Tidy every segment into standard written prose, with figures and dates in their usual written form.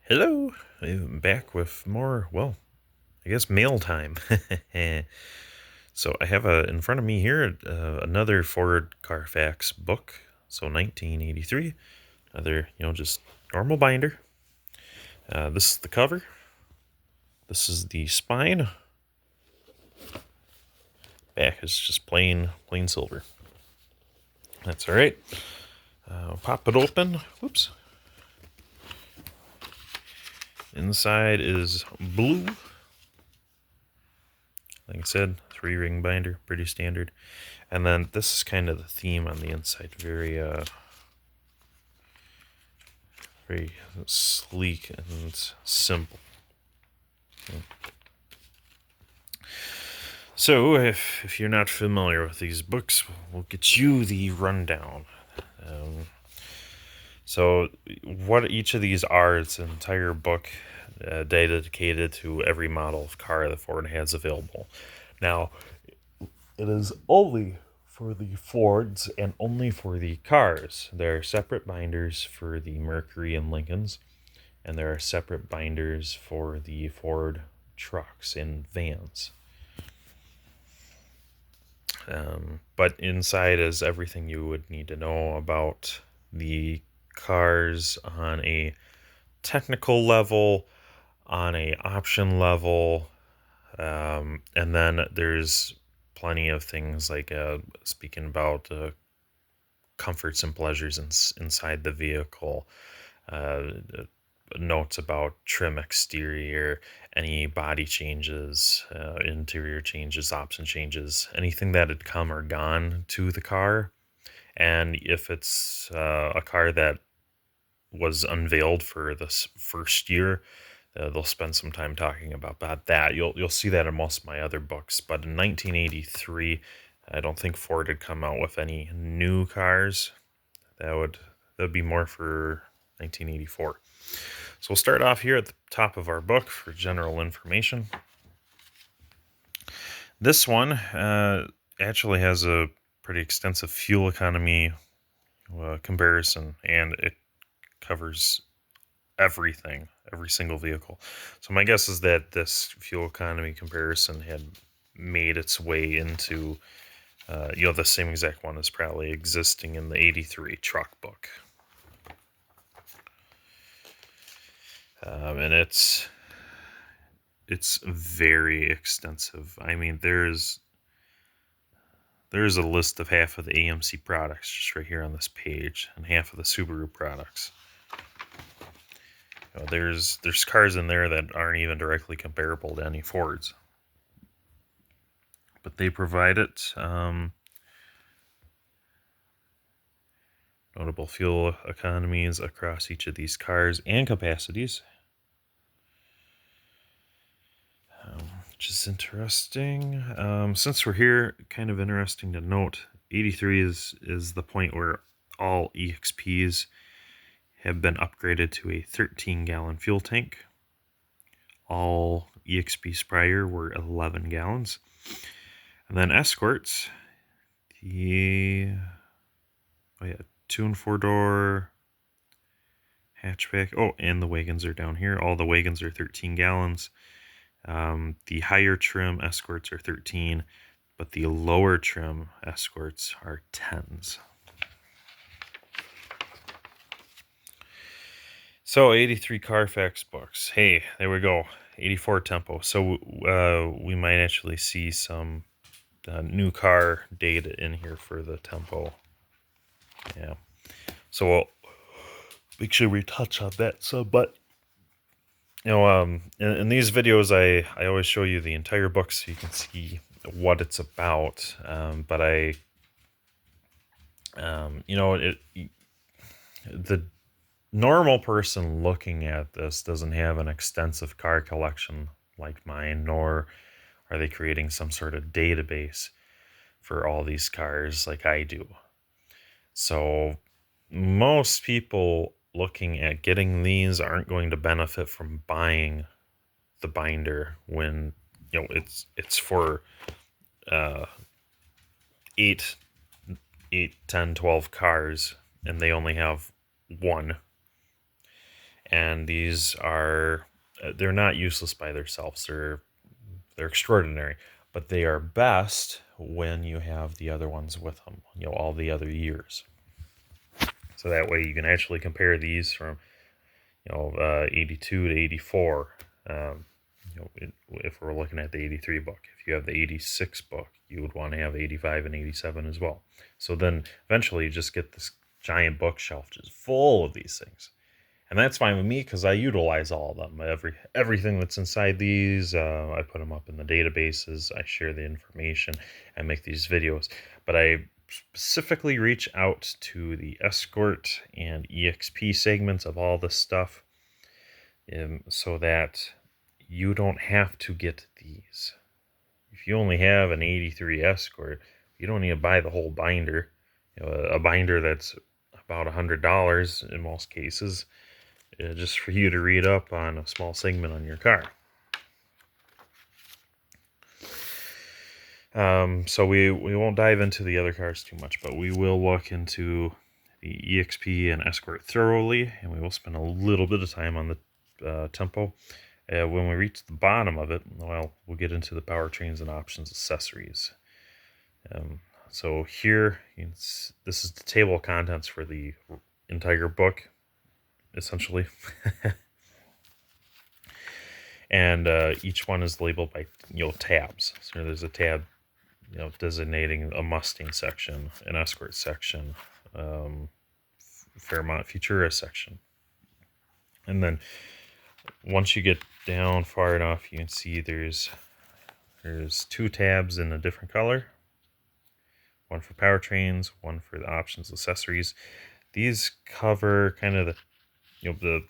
Hello, I'm back with more, well, I guess mail time. So I have in front of me here another Ford Carfax book. So 1983, another, just normal binder. This is the cover. This is the spine. Back is just plain silver. That's all right. Pop it open. Whoops. Inside is blue. Like I said, 3-ring binder, pretty standard. And then this is kind of the theme on the inside. Very sleek and simple. So, if you're not familiar with these books, we'll get you the rundown. So, what each of these are, it's an entire book dedicated to every model of car that Ford has available. Now, it is only for the Fords and only for the cars. There are separate binders for the Mercury and Lincolns, and there are separate binders for the Ford trucks and vans. But inside is everything you would need to know about the cars on a technical level, on a option level, and then there's plenty of things like speaking about comforts and pleasures inside the vehicle, uh, notes about trim exterior, any body changes, interior changes, option changes, anything that had come or gone to the car. And if it's a car that was unveiled for this first year, they'll spend some time talking about that. You'll see that in most of my other books. But in 1983, I don't think Ford had come out with any new cars. That'd be more for 1984. So we'll start off here at the top of our book for general information. This one actually has a pretty extensive fuel economy comparison, and it covers everything, every single vehicle. So my guess is that this fuel economy comparison had made its way into, the same exact one is probably existing in the 83 truck book. And it's very extensive. I mean, there's a list of half of the AMC products just right here on this page, and half of the Subaru products. There's cars in there that aren't even directly comparable to any Fords, but they provide it. Notable fuel economies across each of these cars and capacities, which is interesting. Since we're here, kind of interesting to note, 83 is the point where all EXPs have been upgraded to a 13-gallon fuel tank. All EXPs prior were 11 gallons. And then Escorts, the 2 and 4 door hatchback. Oh, and the wagons are down here. All the wagons are 13 gallons. The higher trim Escorts are 13, but the lower trim Escorts are 10s. So 83 Carfax books. Hey, there we go. 84 tempo. So we might actually see some new car data in here for the tempo. Yeah. So we'll make sure we touch on that. But in these videos, I always show you the entire book so you can see what it's about. But the normal person looking at this doesn't have an extensive car collection like mine, nor are they creating some sort of database for all these cars like I do. So most people looking at getting these aren't going to benefit from buying the binder when it's for 8, 10, 12 cars and they only have one. And these are, they're not useless by themselves. They're extraordinary, but they are best when you have the other ones with them, all the other years. So that way you can actually compare these from, 82 to 84. Um, if we're looking at the 83 book, if you have the 86 book, you would want to have 85 and 87 as well. So then eventually you just get this giant bookshelf just full of these things. And that's fine with me because I utilize all of them. Everything that's inside these, I put them up in the databases. I share the information. I make these videos, but I specifically reach out to the Escort and EXP segments of all this stuff, so that you don't have to get these. If you only have an 83 Escort, you don't need to buy the whole binder. A binder that's about $100 in most cases, just for you to read up on a small segment on your car. So we won't dive into the other cars too much, but we will look into the EXP and Escort thoroughly, and we will spend a little bit of time on the Tempo. When we reach the bottom of it, well, we'll get into the powertrains and options accessories. So here, this is the table of contents for the entire book, essentially. And each one is labeled by tabs. So there's a tab designating a Mustang section, an Escort section, Fairmont Futura section. And then once you get down far enough, you can see there's 2 tabs in a different color. One for powertrains, one for the options, accessories. These cover kind of the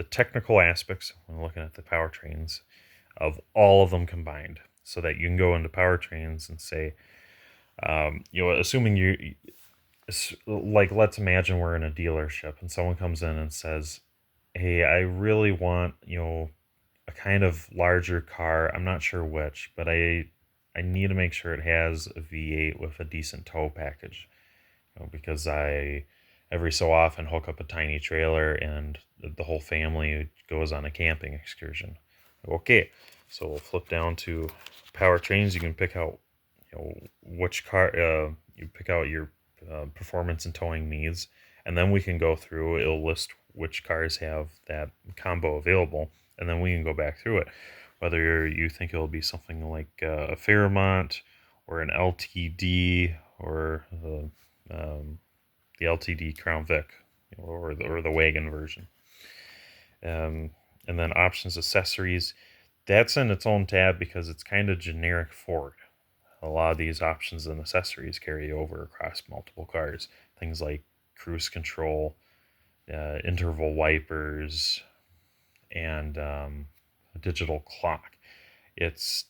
technical aspects when looking at the powertrains of all of them combined, so that you can go into powertrains and say, assuming let's imagine we're in a dealership and someone comes in and says, hey, I really want, a kind of larger car. I'm not sure which, but I need to make sure it has a V8 with a decent tow package, because I every so often hook up a tiny trailer and the whole family goes on a camping excursion. Okay, so we'll flip down to powertrains. You can pick out, which car, you pick out your performance and towing needs, and then we can go through. It'll list which cars have that combo available, and then we can go back through it. Whether you think it'll be something like a Fairmont or an LTD or the LTD Crown Vic, or the wagon version. And then options, accessories, that's in its own tab because it's kind of generic Ford. A lot of these options and accessories carry over across multiple cars. Things like cruise control, interval wipers, and a digital clock. It's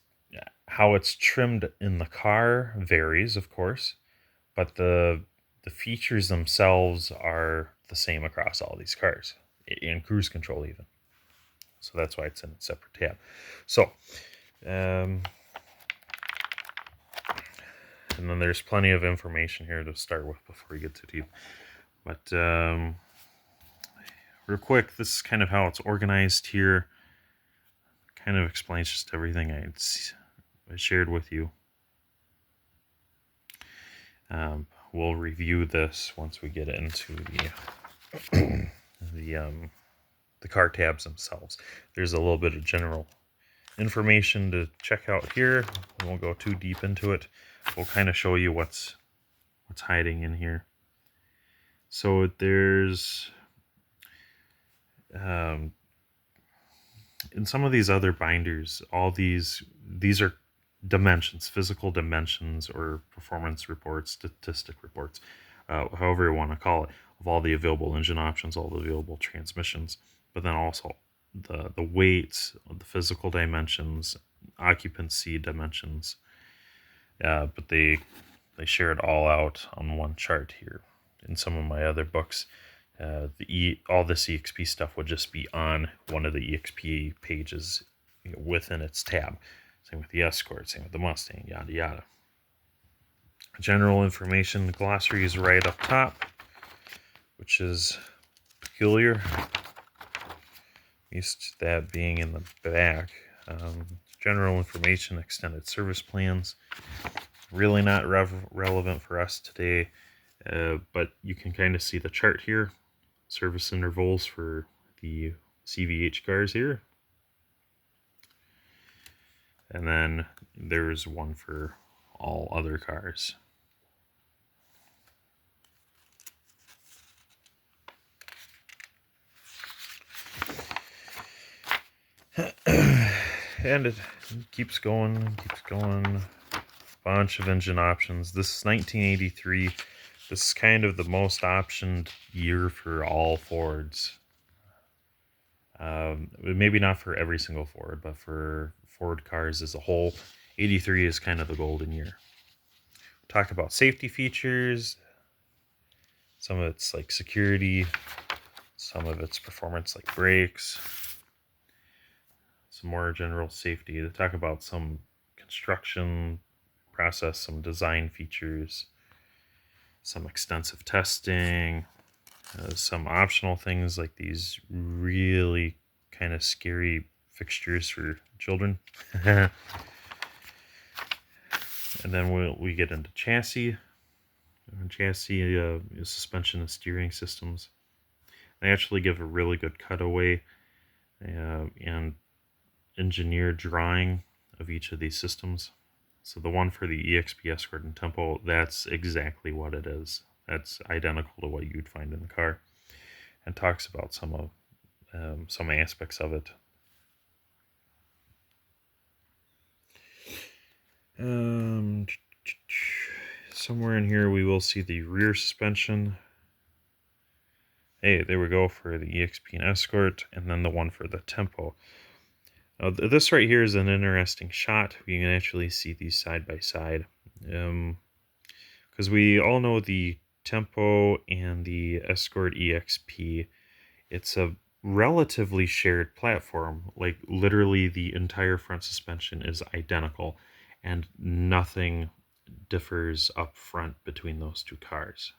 how it's trimmed in the car varies, of course, but the features themselves are the same across all these cars, in cruise control even. So that's why it's in a separate tab. So, and then there's plenty of information here to start with before we get too deep. But real quick, this is kind of how it's organized here. Kind of explains just everything I shared with you. We'll review this once we get into the car tabs themselves. There's a little bit of general information to check out here. We won't go too deep into it. We'll kind of show you what's hiding in here. So there's in some of these other binders, all these are dimensions, physical dimensions, or performance reports, statistic reports, however you want to call it, of all the available engine options, all the available transmissions, but then also the weights, the physical dimensions, occupancy dimensions. But they share it all out on one chart here. In some of my other books, all this EXP stuff would just be on one of the EXP pages within its tab. Same with the Escort, same with the Mustang, yada yada. General information, the glossary is right up top, which is peculiar. used to that being in the back. General information, extended service plans. Really not relevant for us today, but you can kind of see the chart here. Service intervals for the CVH cars here. And then there's one for all other cars. And it keeps going. Bunch of engine options. This is 1983. This is kind of the most optioned year for all Fords. Maybe not for every single Ford, but for Ford cars as a whole, 83 is kind of the golden year. Talk about safety features. Some of it's like security. Some of it's performance like brakes. Some more general safety. They talk about some construction process, some design features, some extensive testing, some optional things like these really kind of scary fixtures for children. And then we get into chassis. Suspension and steering systems. They actually give a really good cutaway and engineered drawing of each of these systems. So the one for the EXP, Escort, and Tempo, that's exactly what it is. That's identical to what you'd find in the car, and talks about some aspects of it. Somewhere in here we will see the rear suspension. Hey, there we go for the EXP and Escort, and then the one for the Tempo. Now, this right here is an interesting shot. We can actually see these side by side. Because we all know the Tempo and the Escort EXP, it's a relatively shared platform. Like, literally the entire front suspension is identical, and nothing differs up front between those two cars.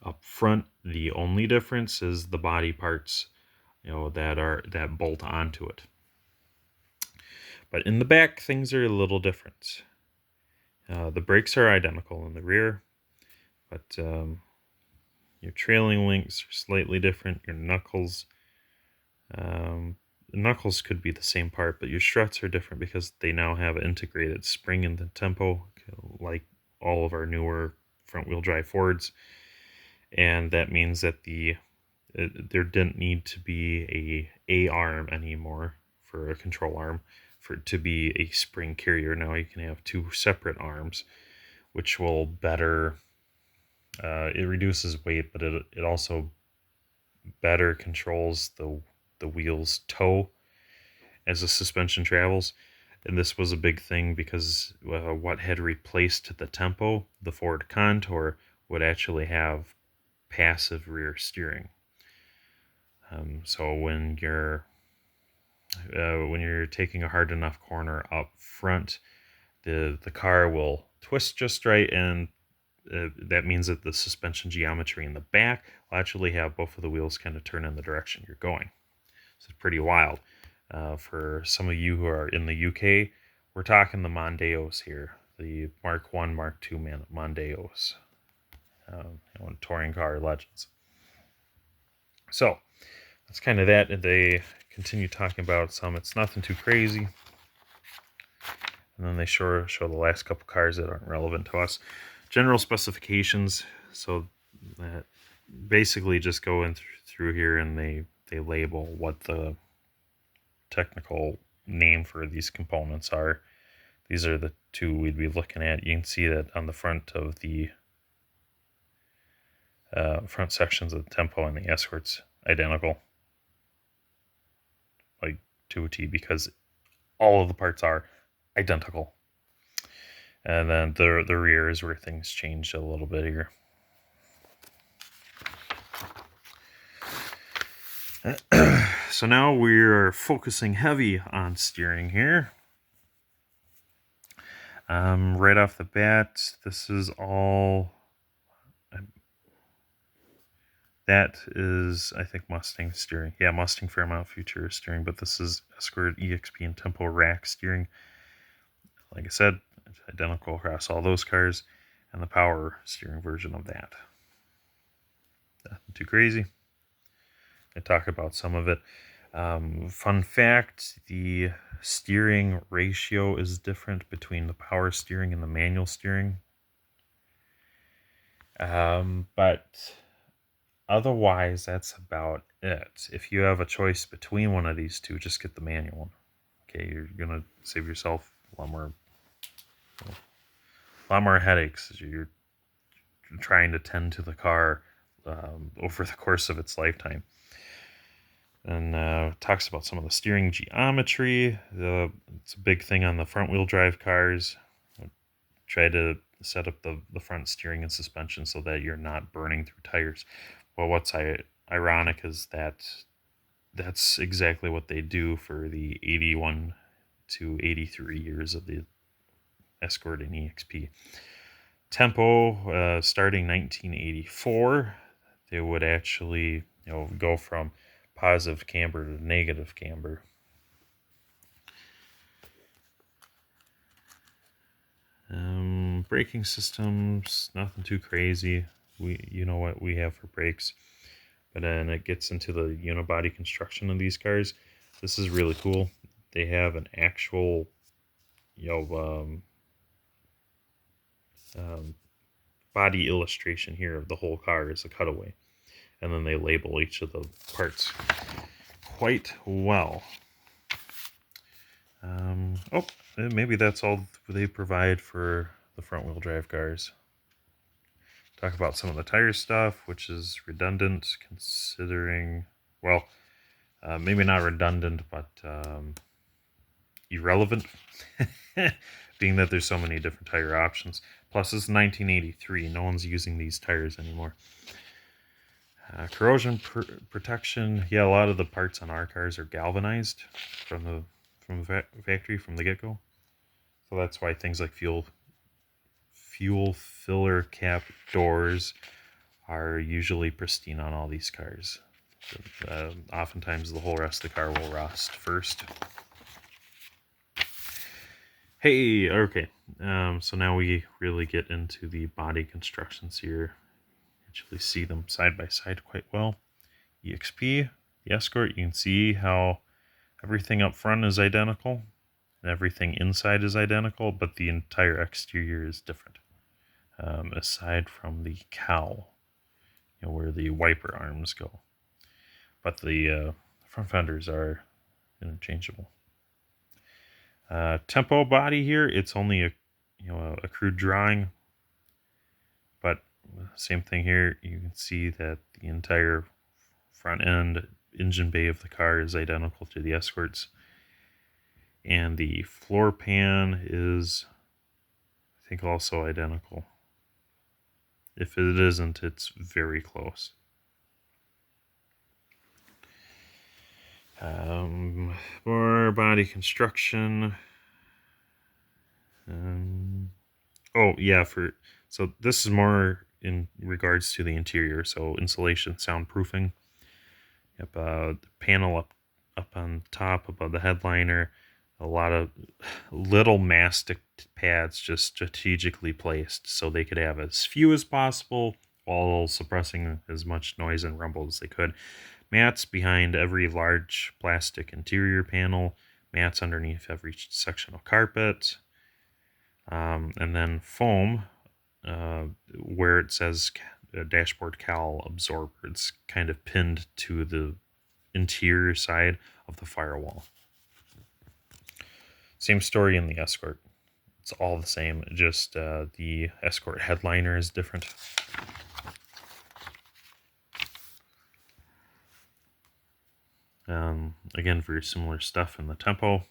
Up front, the only difference is the body parts, that bolt onto it. But in the back, things are a little different. The brakes are identical in the rear, but your trailing links are slightly different. Your knuckles, the knuckles could be the same part, but your struts are different because they now have an integrated spring in the Tempo, like all of our newer front-wheel drive Fords. And that means that there didn't need to be a arm anymore for a control arm to be a spring carrier. Now you can have two separate arms, which will better, it reduces weight, but it also better controls the wheel's toe as the suspension travels. And this was a big thing because what had replaced the Tempo, the Ford Contour, would actually have passive rear steering. So when you're taking a hard enough corner up front, the car will twist just right, and that means that the suspension geometry in the back will actually have both of the wheels kind of turn in the direction you're going. So it's pretty wild. For some of you who are in the UK, we're talking the Mondeos here, the Mark 1, Mark 2 Mondeos, touring car legends. So that's kind of that. They continue talking about some. It's nothing too crazy. And then they show the last couple cars that aren't relevant to us. General specifications. So that basically just go in through here and they label what the technical name for these components are. These are the two we'd be looking at. You can see that on the front of the front sections of the Tempo and the Escort's identical, like to a T, because all of the parts are identical. And then the rear is where things changed a little bit here. So now we're focusing heavy on steering here. Right off the bat, this is all That is, I think, Mustang steering. Yeah, Mustang Fairmount Future steering, but this is Escort, EXP, and Tempo rack steering. Like I said, it's identical across all those cars, and the power steering version of that. Nothing too crazy. I talk about some of it. Fun fact, the steering ratio is different between the power steering and the manual steering. But otherwise, that's about it. If you have a choice between one of these two, just get the manual one. Okay, you're gonna save yourself a lot more headaches as you're trying to tend to the car over the course of its lifetime. And talks about some of the steering geometry. It's a big thing on the front wheel drive cars. Try to set up the front steering and suspension so that you're not burning through tires. Well, what's ironic is that that's exactly what they do for the 81 to 83 years of the Escort and EXP. Tempo, starting 1984, they would actually go from positive camber to negative camber. Braking systems, nothing too crazy. You know what we have for brakes, but then it gets into the unibody construction of these cars. This is really cool. They have an actual, body illustration here of the whole car as a cutaway, and then they label each of the parts quite well. Oh, maybe that's all they provide for the front wheel drive cars. Talk about some of the tire stuff, which is redundant considering, well, maybe not redundant, but irrelevant, being that there's so many different tire options. Plus, it's 1983. No one's using these tires anymore. Corrosion protection. Yeah, a lot of the parts on our cars are galvanized from the factory, from the get-go. So that's why things like fuel filler cap doors are usually pristine on all these cars. Oftentimes the whole rest of the car will rust first. Hey, okay. So now we really get into the body constructions here. Actually see them side by side quite well. EXP, the Escort, you can see how everything up front is identical and everything inside is identical, but the entire exterior is different. Aside from the cowl, where the wiper arms go. But the front fenders are interchangeable. Tempo body here, it's only a crude drawing, but same thing here. You can see that the entire front end engine bay of the car is identical to the Escort's, and the floor pan is, I think, also identical. If it isn't, it's very close. More body construction. Oh yeah, so this is more in regards to the interior. So insulation, soundproofing. Yep, the panel up on top above the headliner. A lot of little mastic pads just strategically placed so they could have as few as possible while suppressing as much noise and rumble as they could. Mats behind every large plastic interior panel, mats underneath every section of carpet, and then foam where it says dashboard cowl absorber. It's kind of pinned to the interior side of the firewall. Same story in the Escort. It's all the same, just the Escort headliner is different. Again, very similar stuff in the Tempo.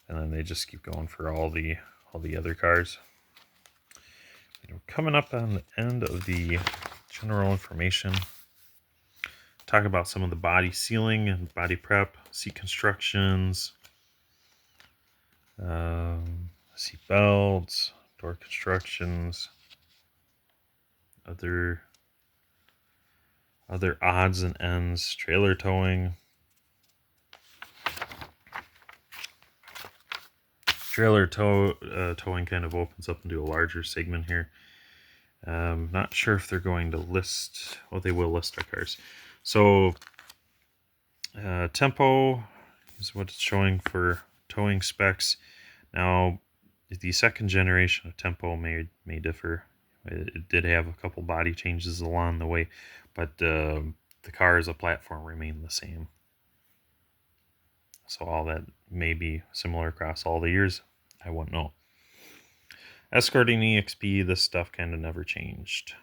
And then they just keep going for all the other cars. Coming up on the end of the general information, talk about some of the body sealing and body prep, seat constructions, seat belts, door constructions. other odds and ends. Trailer towing. Towing kind of opens up into a larger segment here. Not sure if they're going to list. Well, they will list our cars. So tempo is what it's showing for towing specs. Now, the second generation of tempo may differ. It did have a couple body changes along the way, but the car as a platform remained the same. So all that may be similar across all the years. I wouldn't know. Escort and EXP, this stuff kind of never changed.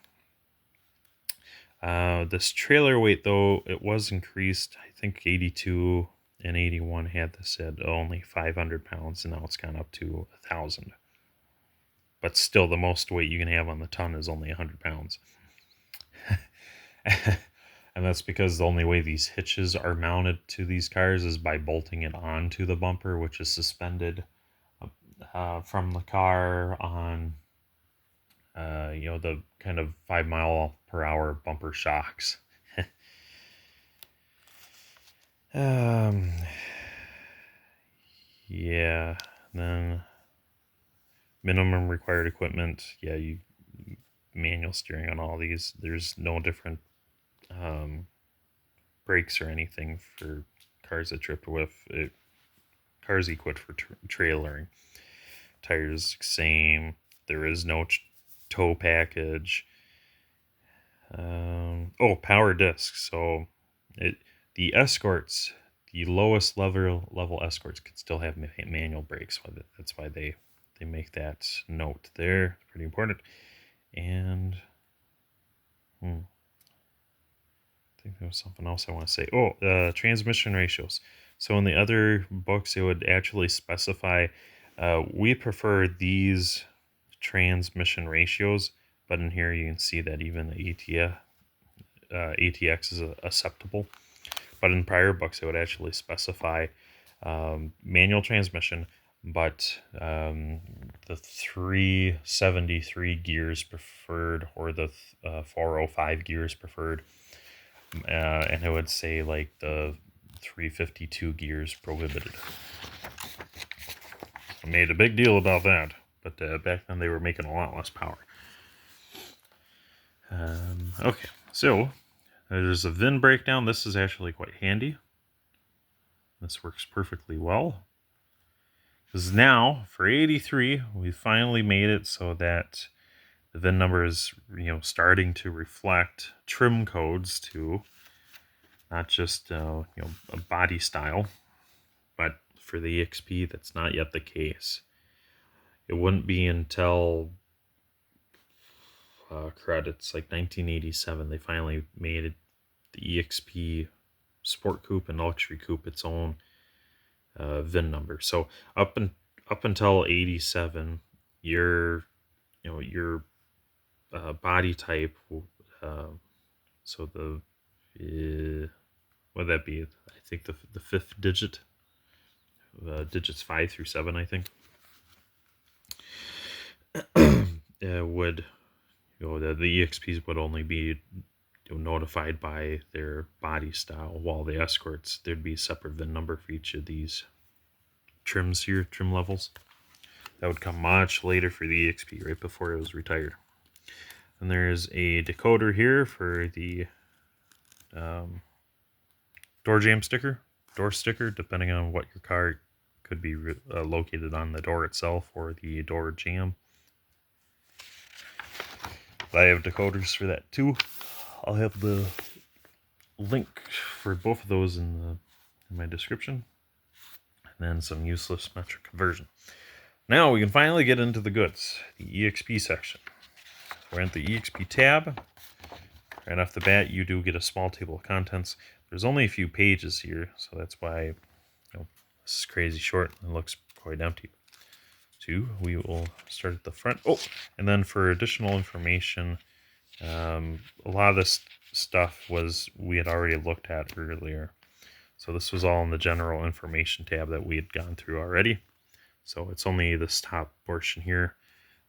This trailer weight, though, it was increased. I think 82 and 81 had this at only 500 pounds, and now it's gone up to 1,000. But still, the most weight you can have on the ton is only 100 pounds. And that's because the only way these hitches are mounted to these cars is by bolting it onto the bumper, which is suspended from the car on, the kind of 5-mile-per-hour bumper shocks. Yeah, then minimum required equipment. Yeah, you manual steering on all these. There's no different brakes or anything for cars that trip with it. Cars equipped for trailering. Tires same. There is no tow package. Power discs. So the Escorts, the lowest level Escorts could still have manual brakes. That's why they make that note there. It's pretty important. And I think there was something else I want to say. Transmission ratios. So in the other books, it would actually specify we prefer these transmission ratios, but in here you can see that even the ATX is acceptable. But in prior books, it would actually specify manual transmission, but the 373 gears preferred, or the 405 gears preferred, and it would say like the 352 gears prohibited. I made a big deal about that, but back then they were making a lot less power. Okay, so there's a VIN breakdown. This is actually quite handy. This works perfectly well. Because now, for 83, we finally made it so that the VIN number is, starting to reflect trim codes to not just, a body style, but for the EXP, that's not yet the case. It wouldn't be until credits like 1987 they finally made the EXP Sport Coupe and Luxury Coupe its own VIN number. So up until 87, your body type, so the what would that be? I think the fifth digit, digits 5 through 7, I think, would the EXPs would only be notified by their body style, while the Escorts, there'd be a separate VIN number for each of these trims here, trim levels. That would come much later for the EXP, right before it was retired. And there's a decoder here for the door sticker, depending on what your car could be located on, the door itself or the door jamb. I have decoders for that too. I'll have the link for both of those in my description. And then some useless metric conversion. Now we can finally get into the goods, the EXP section. We're at the EXP tab. Right off the bat, you do get a small table of contents. There's only a few pages here, so that's why this is crazy short and looks quite empty. So we will start at the front. And then for additional information, a lot of this stuff we had already looked at earlier. So this was all in the general information tab that we had gone through already. So it's only this top portion here.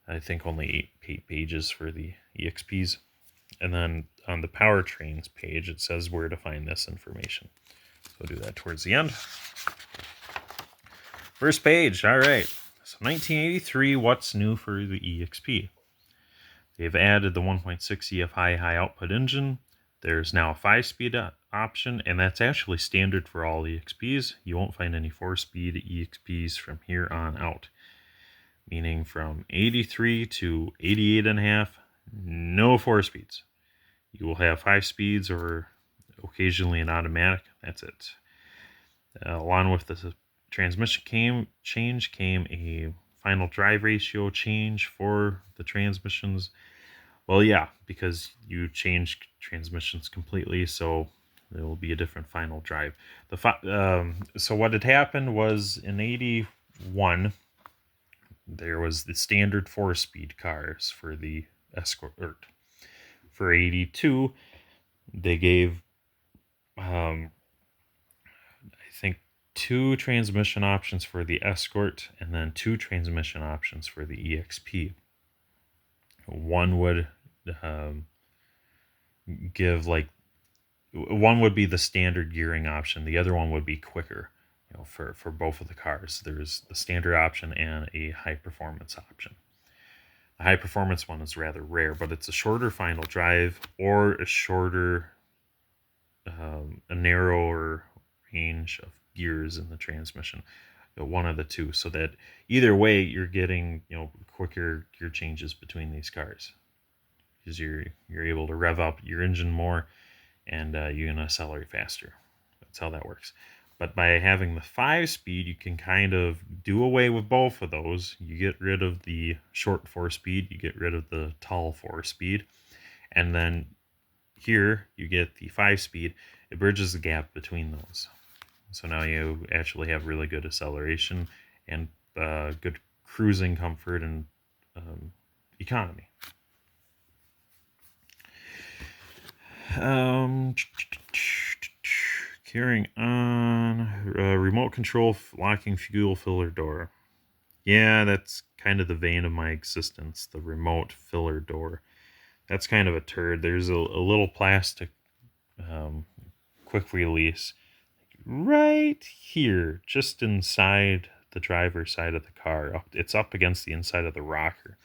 I think only 8 pages for the EXPs. And then on the powertrains page, it says where to find this information. So we'll do that towards the end. First page, all right. So 1983, what's new for the EXP? They've added the 1.6 EFI high output engine. There's now a 5-speed option, and that's actually standard for all EXPs. You won't find any 4-speed EXPs from here on out. Meaning from 83 to 88.5, no 4 speeds. You will have 5 speeds or occasionally an automatic. That's it. Along with the transmission change came a final drive ratio change for the transmissions. Well, yeah, because you changed transmissions completely, so there will be a different final drive. So what had happened was in 81, there was the standard 4-speed cars for the Escort. For 82, they gave, I think, 2 transmission options for the Escort and then 2 transmission options for the EXP. One would one would be the standard gearing option. The other one would be quicker. For both of the cars, there's the standard option and a high performance option. The high performance one is rather rare, but it's a shorter final drive or a shorter, a narrower range of gears in the transmission. One of the two, so that either way you're getting quicker gear changes between these cars, because you're able to rev up your engine more, and you're gonna accelerate faster. That's how that works. But by having the 5-speed, you can kind of do away with both of those. You get rid of the short 4-speed, you get rid of the tall 4-speed, and then here you get the 5-speed. It bridges the gap between those. So now you actually have really good acceleration and good cruising comfort and economy. Carrying on, remote control locking fuel filler door. Yeah, that's kind of the vein of my existence, the remote filler door. That's kind of a turd. There's a little plastic quick release right here, just inside the driver's side of the car. It's up against the inside of the rocker.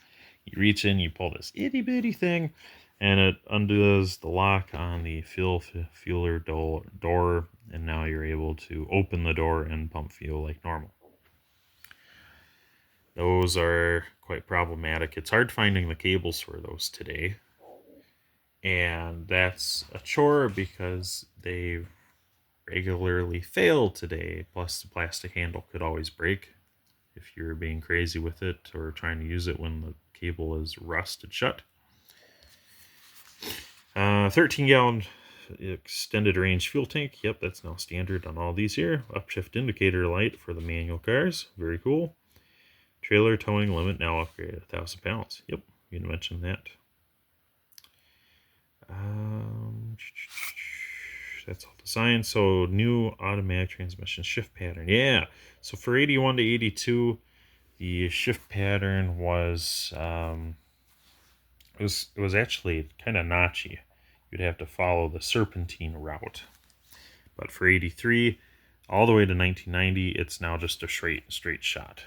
You reach in, you pull this itty bitty thing, and it undoes the lock on the fueler door, and now you're able to open the door and pump fuel like normal. Those are quite problematic. It's hard finding the cables for those today, and that's a chore because they regularly fail today. Plus, the plastic handle could always break if you're being crazy with it or trying to use it when the cable is rusted shut. 13-gallon extended range fuel tank. Yep, that's now standard on all these here. Upshift indicator light for the manual cars. Very cool. Trailer towing limit now upgraded 1,000 pounds. Yep, you mentioned that. That's all design. So new automatic transmission shift pattern. Yeah. So for 81 to 82, the shift pattern was it was actually kind of notchy. You'd have to follow the serpentine route. But for 83, all the way to 1990, it's now just a straight shot.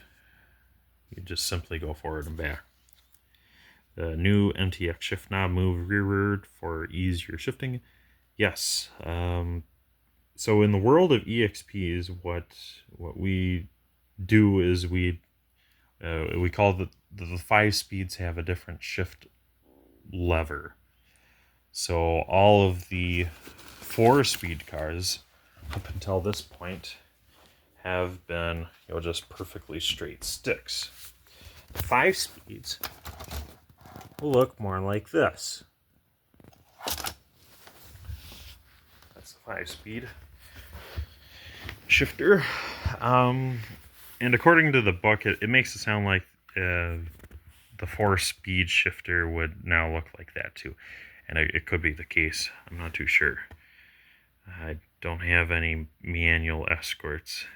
You just simply go forward and back. The new MTX shift knob move rearward for easier shifting. Yes. So in the world of EXPs, what we do is we call the 5 speeds have a different shift lever. So all of the 4-speed cars up until this point have been just perfectly straight sticks. The 5 speeds will look more like this. That's the 5-speed shifter. And according to the book, it makes it sound like the 4-speed shifter would now look like that too. And it could be the case. I'm not too sure. I don't have any manual Escorts.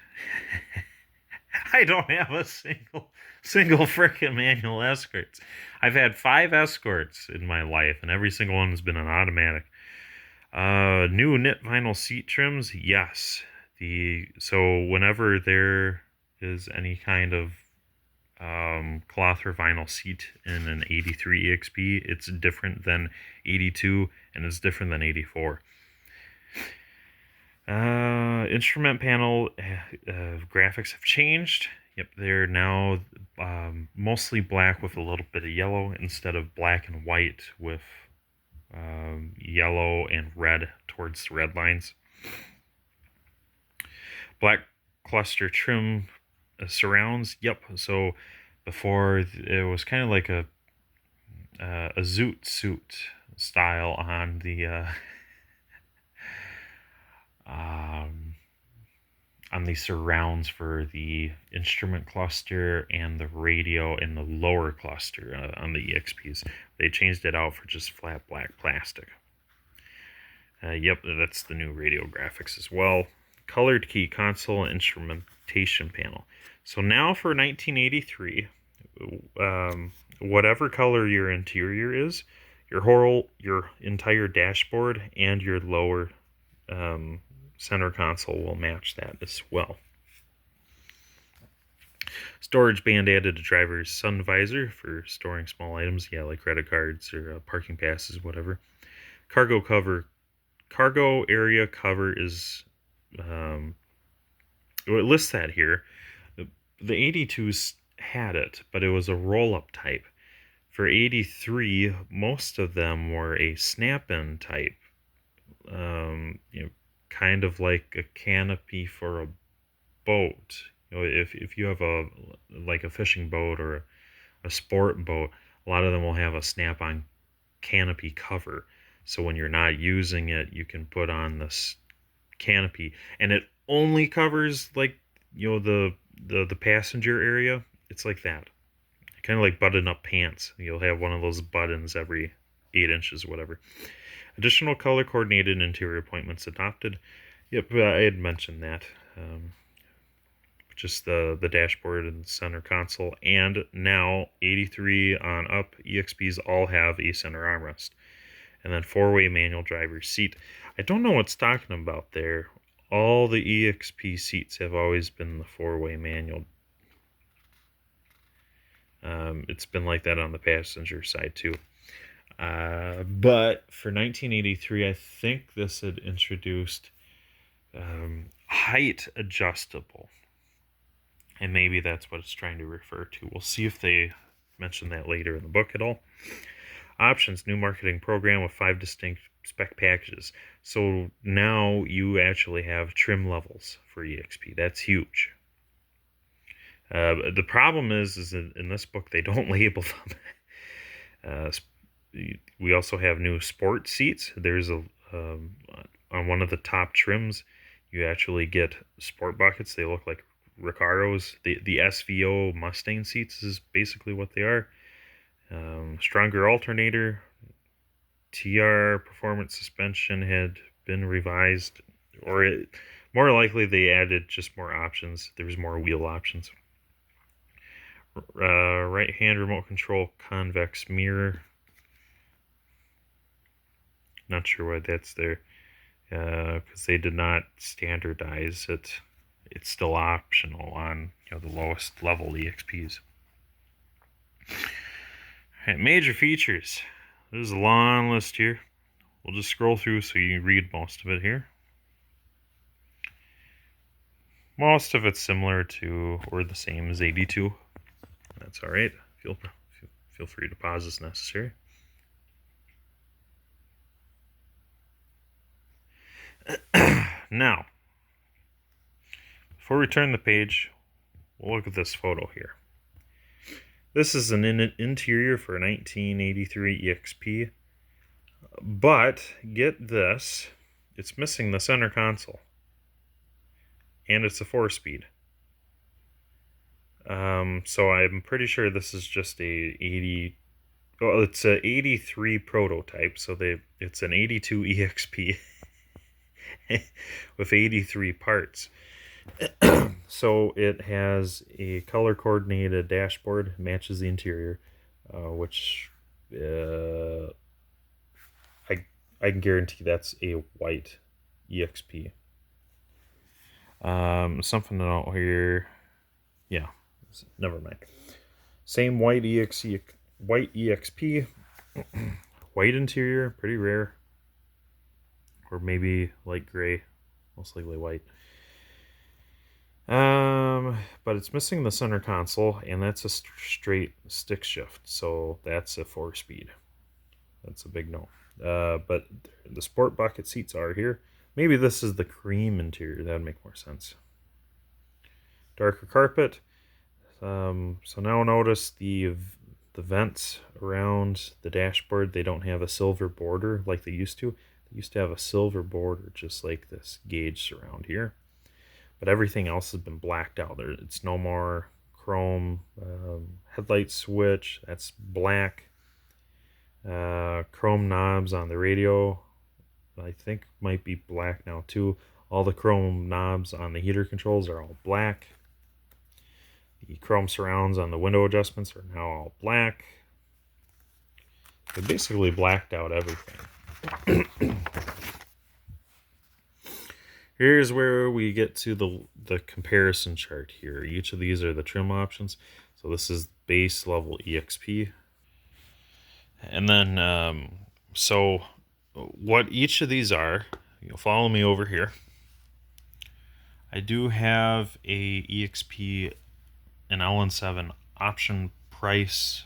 I don't have a single freaking manual Escorts. I've had 5 Escorts in my life, and every single one has been an automatic. New knit vinyl seat trims, yes. So whenever there is any kind of cloth or vinyl seat in an 83 EXP, it's different than 82 and it's different than 84. Instrument panel graphics have changed. Yep, they're now mostly black with a little bit of yellow instead of black and white with yellow and red towards the red lines. Black cluster trim surrounds. Yep. So before it was kind of like a zoot suit style on the on the surrounds for the instrument cluster and the radio in the lower cluster on the EXPs. They changed it out for just flat black plastic. Yep, that's the new radio graphics as well. Colored key console and instrumentation panel. So now for 1983, whatever color your interior is, your entire dashboard and your lower center console will match that as well. Storage band added to driver's sun visor for storing small items, yeah, like credit cards or parking passes, whatever. Cargo area cover is, it lists that here. The 82s had it, but it was a roll-up type. For 83, most of them were a snap-in type. Kind of like a canopy for a boat. If you have a fishing boat or a sport boat, a lot of them will have a snap-on canopy cover. So when you're not using it, you can put on this canopy, and it only covers the passenger area. It's like that, kind of like button-up pants. You'll have one of those buttons every 8 inches, whatever. Additional color-coordinated interior appointments adopted. Yep, I had mentioned that. Just the dashboard and center console. And now, 83 on up, EXPs all have a center armrest. And then 4-way manual driver's seat. I don't know what's talking about there. All the EXP seats have always been the 4-way manual. It's been like that on the passenger side, too. But for 1983, I think this had introduced height adjustable. And maybe that's what it's trying to refer to. We'll see if they mention that later in the book at all. Options, new marketing program with 5 distinct spec packages. So now you actually have trim levels for EXP. That's huge. The problem is in this book, they don't label them. We also have new sport seats. There's on one of the top trims, you actually get sport buckets. They look like Recaros. The SVO Mustang seats is basically what they are. Stronger alternator. TR performance suspension had been revised, or more likely they added just more options. There's more wheel options. Right hand remote control convex mirror. Not sure why that's there, because they did not standardize it. It's still optional on the lowest level EXPs. All right, major features. There's a long list here. We'll just scroll through so you can read most of it here. Most of it's similar to or the same as 82. That's all right. Feel free to pause as necessary. Now, before we turn the page, we'll look at this photo here. This is an interior for 1983 EXP, but get this, it's missing the center console, and it's a 4-speed. So I'm pretty sure this is just it's a 83 prototype, so it's an 82 EXP with 83 parts. So it has a color coordinated dashboard, matches the interior, which I I can guarantee that's a white EXP. Something to note here. Yeah, never mind. Same white EXP, white interior, pretty rare, or maybe light gray, most likely white. But it's missing the center console, and that's a straight stick shift, so that's a 4-speed. That's a big no. But the sport bucket seats are here. Maybe this is the cream interior. That would make more sense. Darker carpet. So now notice the vents around the dashboard. They don't have a silver border like they used to. They used to have a silver border just like this gauge surround here. But everything else has been blacked out. It's no more chrome. Headlight switch, that's black. Chrome knobs on the radio, I think might be black now too. All the chrome knobs on the heater controls are all black. The chrome surrounds on the window adjustments are now all black. They basically blacked out everything. Here's where we get to the comparison chart here. Each of these are the trim options. So this is base level EXP. And then, so what each of these are, you'll follow me over here. I do have a EXP and LN7 option price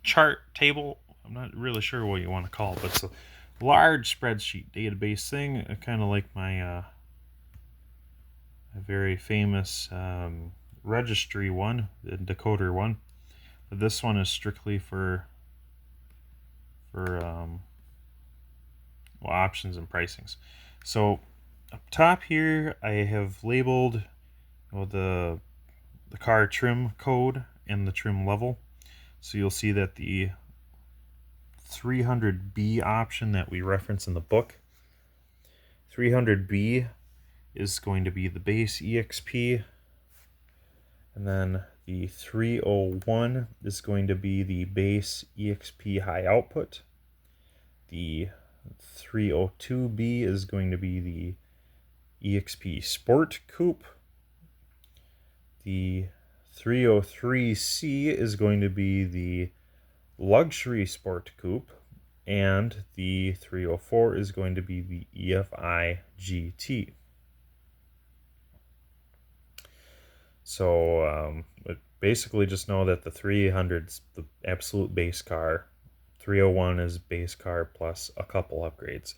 chart table. I'm not really sure what you want to call it, but it's a large spreadsheet database thing, kind of like my a very famous registry one, the decoder one. But this one is strictly for options and pricings. So up top here, I have labeled the car trim code and the trim level. So you'll see that the 300B option that we reference in the book, 300B is going to be the base EXP, and then the 301 is going to be the base EXP high output. The 302B is going to be the EXP Sport Coupe. The 303C is going to be the Luxury Sport Coupe, and the 304 is going to be the EFI GT. So basically just know that the 300's the absolute base car. 301 is base car plus a couple upgrades.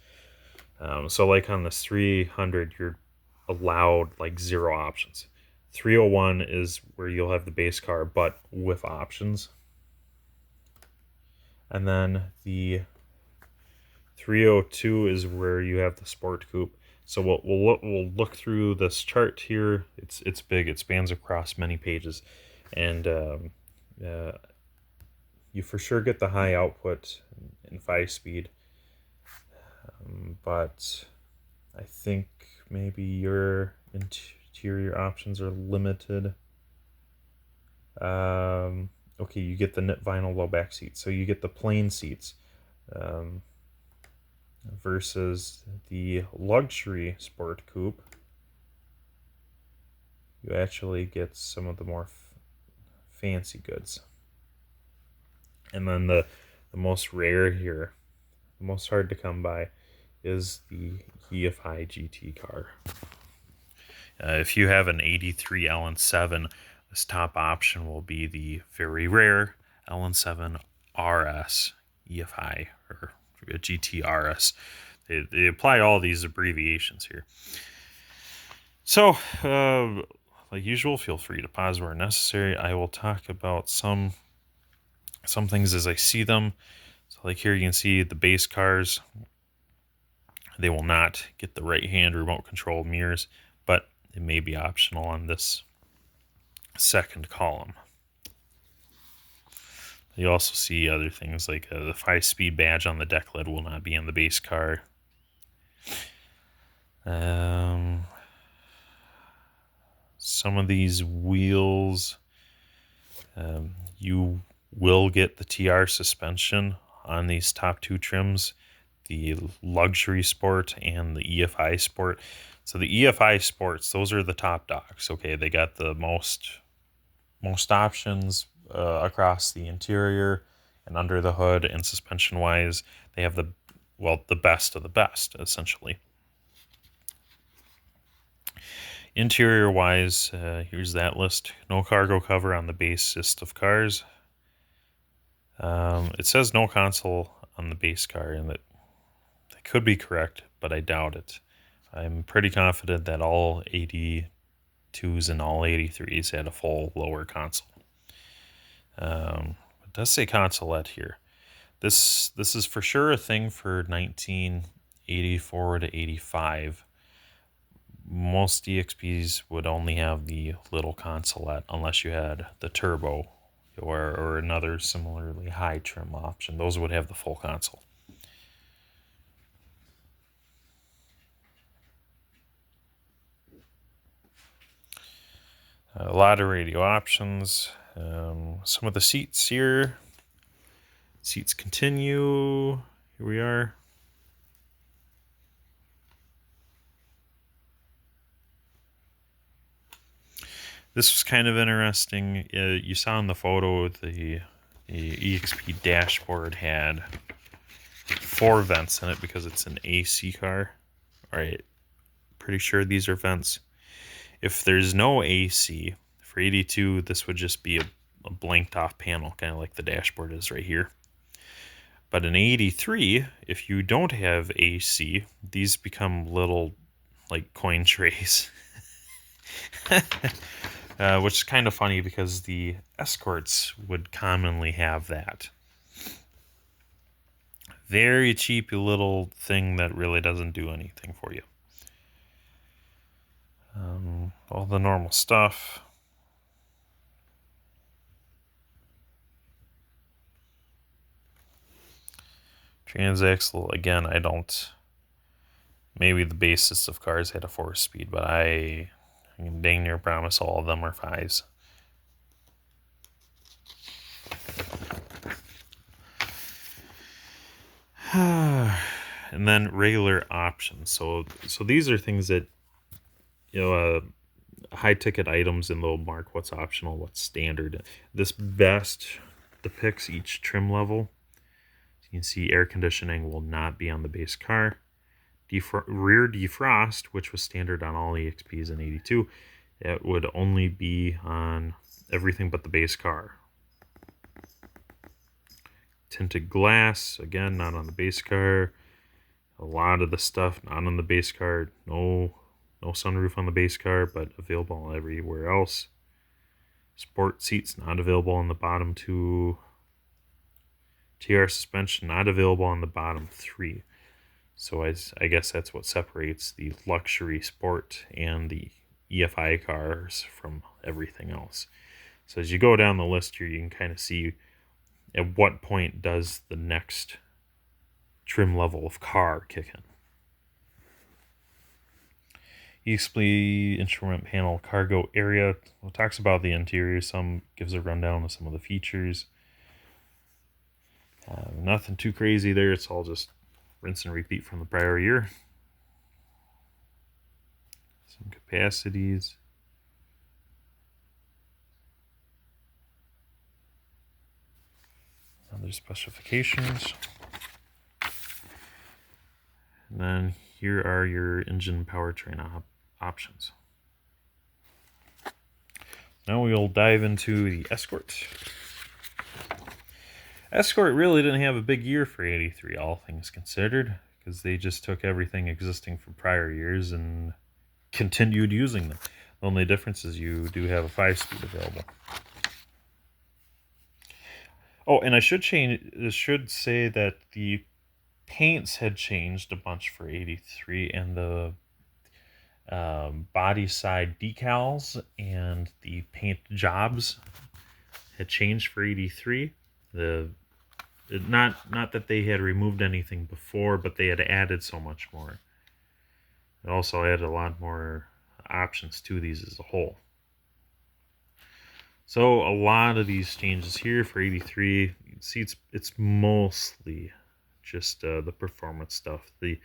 So like on this 300, you're allowed like 0 options. 301 is where you'll have the base car but with options. And then the 302 is where you have the Sport Coupe. So we'll look through this chart here. It's big. It spans across many pages, and you for sure get the high output and 5-speed. But I think maybe your interior options are limited. Okay, you get the knit vinyl low back seats, so you get the plain seats. Versus the Luxury Sport Coupe, you actually get some of the more fancy goods. And then the most rare here, the most hard to come by, is the EFI GT car. If you have an 83 LN7, this top option will be the very rare LN7 RS EFI, or GTRS. They apply all these abbreviations here. So, like usual, feel free to pause where necessary. I will talk about some things as I see them. So, like here, you can see the base cars. They will not get the right-hand remote control mirrors, but it may be optional on this second column. You also see other things like the 5-speed badge on the deck lid will not be on the base car. some of these wheels, you will get the TR suspension on these top two trims, the Luxury Sport and the EFI Sport. So the EFI Sports, those are the top dogs. Okay, they got the most options across the interior and under the hood, and suspension wise, they have the best of the best, essentially. Interior wise, here's that list. No cargo cover on the basest of cars. It says no console on the base car, and that could be correct, but I doubt it. I'm pretty confident that all 82s and all 83s had a full lower console. It does say consolette here. This is for sure a thing for 1984 to 85. Most EXPs would only have the little consolette unless you had the turbo or another similarly high trim option. Those would have the full console. A lot of radio options. Some of the seats here. Seats continue. Here we are. This was kind of interesting. You saw in the photo the EXP dashboard had 4 vents in it because it's an AC car. All right, pretty sure these are vents. If there's no AC for 82, this would just be a blanked off panel, kind of like the dashboard is right here. But in 83, if you don't have AC, these become little like coin trays. Which is kind of funny because the Escorts would commonly have that. Very cheap little thing that really doesn't do anything for you. All the normal stuff. Transaxle, again, I don't... Maybe the basest of cars had a 4-speed, but I can dang near promise all of them are 5s. And then regular options. So these are things that, high ticket items, and they'll mark what's optional, what's standard. This best depicts each trim level. So you can see air conditioning will not be on the base car. Rear defrost, which was standard on all EXPs in 82, it would only be on everything but the base car. Tinted glass, again, not on the base car. A lot of the stuff not on the base car. No sunroof on the base car, but available everywhere else. Sport seats not available on the bottom 2. TR suspension not available on the bottom 3. So I guess that's what separates the Luxury Sport and the EFI cars from everything else. So as you go down the list here, you can kind of see at what point does the next trim level of car kick in. EXP instrument panel cargo area. It talks about the interior. Some gives a rundown of some of the features. Nothing too crazy there. It's all just rinse and repeat from the prior year. Some capacities. Other specifications. And then here are your engine powertrain options. Now we'll dive into the Escort. Escort really didn't have a big year for 83, all things considered, because they just took everything existing from prior years and continued using them. The only difference is you do have a 5-speed available. Oh, and I should say that the paints had changed a bunch for 83, and the body side decals and the paint jobs had changed for 83. Not that they had removed anything before, but they had added so much more. It also added a lot more options to these as a whole. So a lot of these changes here for 83, you see it's mostly just the performance stuff. The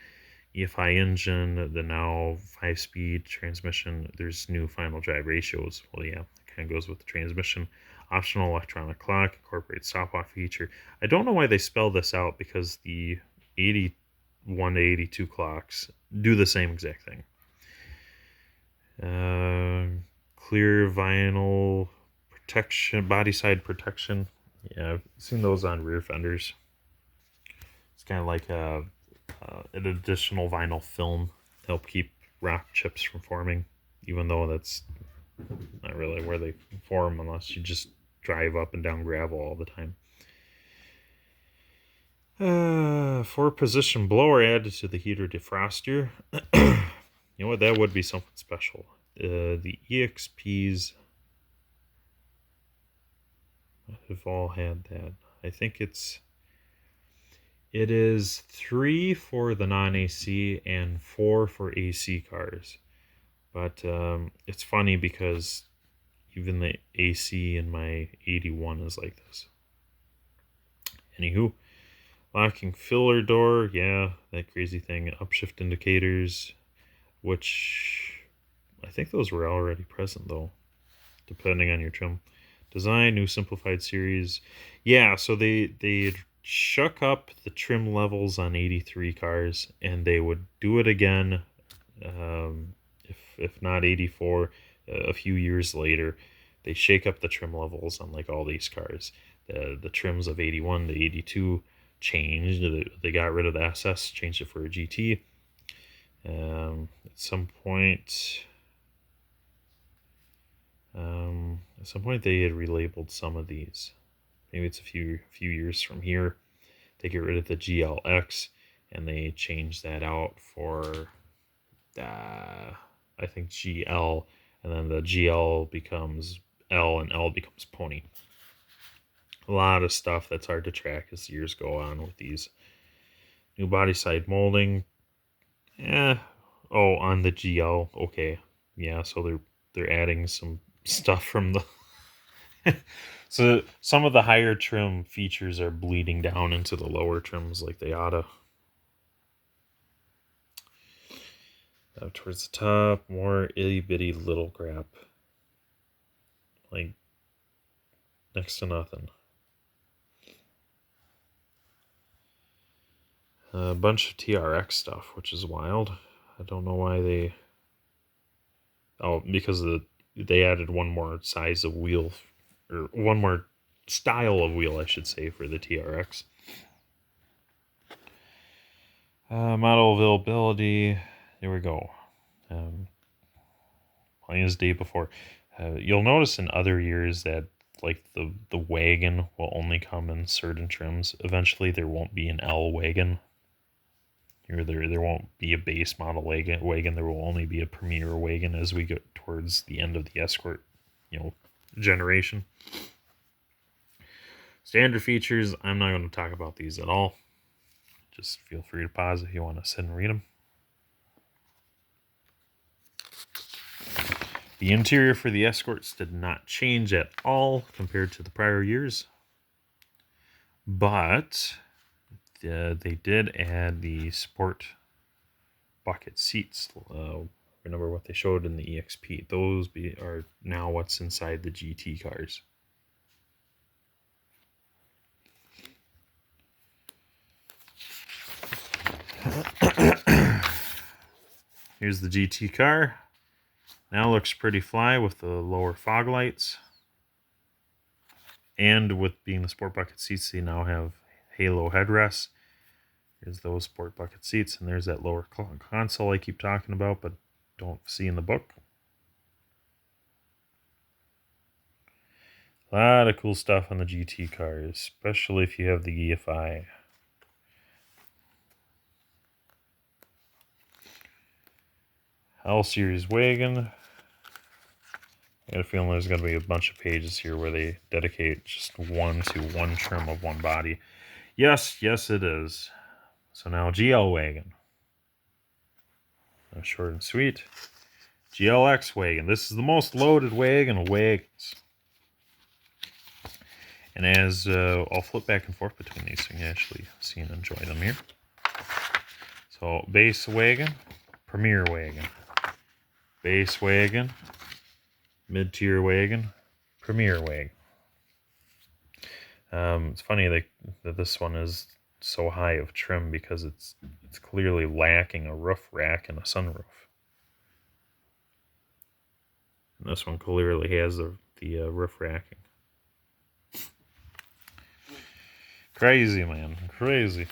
EFI engine, the now 5-speed transmission, there's new final drive ratios. Well, yeah, it kind of goes with the transmission. Optional electronic clock, incorporates stopwatch feature. I don't know why they spell this out because the 81 to 82 clocks do the same exact thing. Clear vinyl protection, body side protection. Yeah, I've seen those on rear fenders. It's kind of like an additional vinyl film to help keep rock chips from forming, even though that's not really where they form unless you just drive up and down gravel all the time. 4-position blower added to the heater defroster. You know what? That would be something special. The EXPs have all had that. I think it is 3 for the non-AC and 4 for AC cars. But it's funny because even the AC in my 81 is like this. Anywho, locking filler door, yeah, that crazy thing. Upshift indicators, which I think those were already present though, depending on your trim. Design, new simplified series. Yeah, so they shook up the trim levels on 83 cars, and they would do it again, if not 84, a few years later. They shake up the trim levels on like all these cars. The trims of 81 to 82 changed. They got rid of the SS, changed it for a GT. At some point, they had relabeled some of these. Maybe it's a few years from here. They get rid of the GLX and they change that out for I think GL, and then the GL becomes L and L becomes Pony. A lot of stuff that's hard to track as years go on with these. New body side molding. Oh, on the GL. Okay. Yeah, so they're adding some stuff from the so some of the higher trim features are bleeding down into the lower trims like they oughta. Up towards the top, more itty bitty little crap. Like next to nothing. A bunch of TRX stuff, which is wild. I don't know why they. Oh, because they added one more size of wheel, or one more style of wheel, I should say, for the TRX. Model availability. There we go. Plain as day before. You'll notice in other years that like the wagon will only come in certain trims. Eventually, there won't be an L wagon. There won't be a base model wagon. There will only be a premier wagon as we get towards the end of the Escort, generation. Standard features. I'm not going to talk about these at all. Just feel free to pause if you want to sit and read them. The interior for the Escorts did not change at all compared to the prior years, but they did add the sport bucket seats. Remember what they showed in the EXP. Those are now what's inside the GT cars. Here's the GT car. Now looks pretty fly with the lower fog lights. And with being the sport bucket seats, they now have halo headrests. Here's those sport bucket seats, and there's that lower console I keep talking about, but don't see in the book. A lot of cool stuff on the GT cars, especially if you have the EFI. L Series wagon. I got a feeling there's going to be a bunch of pages here where they dedicate just one trim of one body. Yes, it is. So now GL wagon. Short and sweet. GLX wagon. This is the most loaded wagon of wagons. And as I'll flip back and forth between these so you can actually see and enjoy them here. So base wagon, premier wagon, base wagon, mid-tier wagon, premier wagon. It's funny that this one is so high of trim because it's clearly lacking a roof rack and a sunroof. And this one clearly has the roof racking. Crazy, man. Crazy.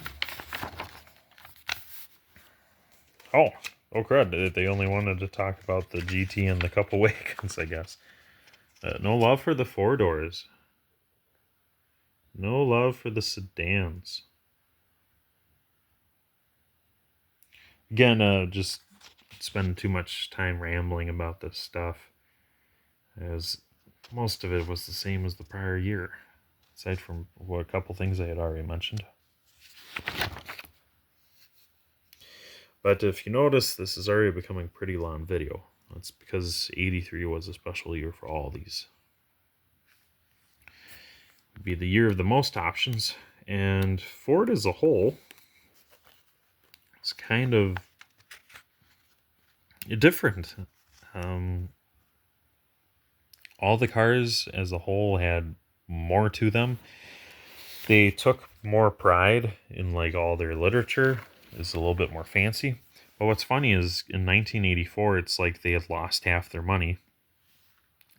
Oh crud. They only wanted to talk about the GT and the couple wagons, I guess. No love for the 4-doors. No love for the sedans. Again, just spend too much time rambling about this stuff, as most of it was the same as the prior year, aside from a couple things I had already mentioned. But if you notice, this is already becoming a pretty long video. That's because 83 was a special year for all these. It'd be the year of the most options, and Ford as a whole is kind of different. All the cars as a whole had more to them. They took more pride in like all their literature. It's a little bit more fancy. But what's funny is in 1984, it's like they had lost half their money,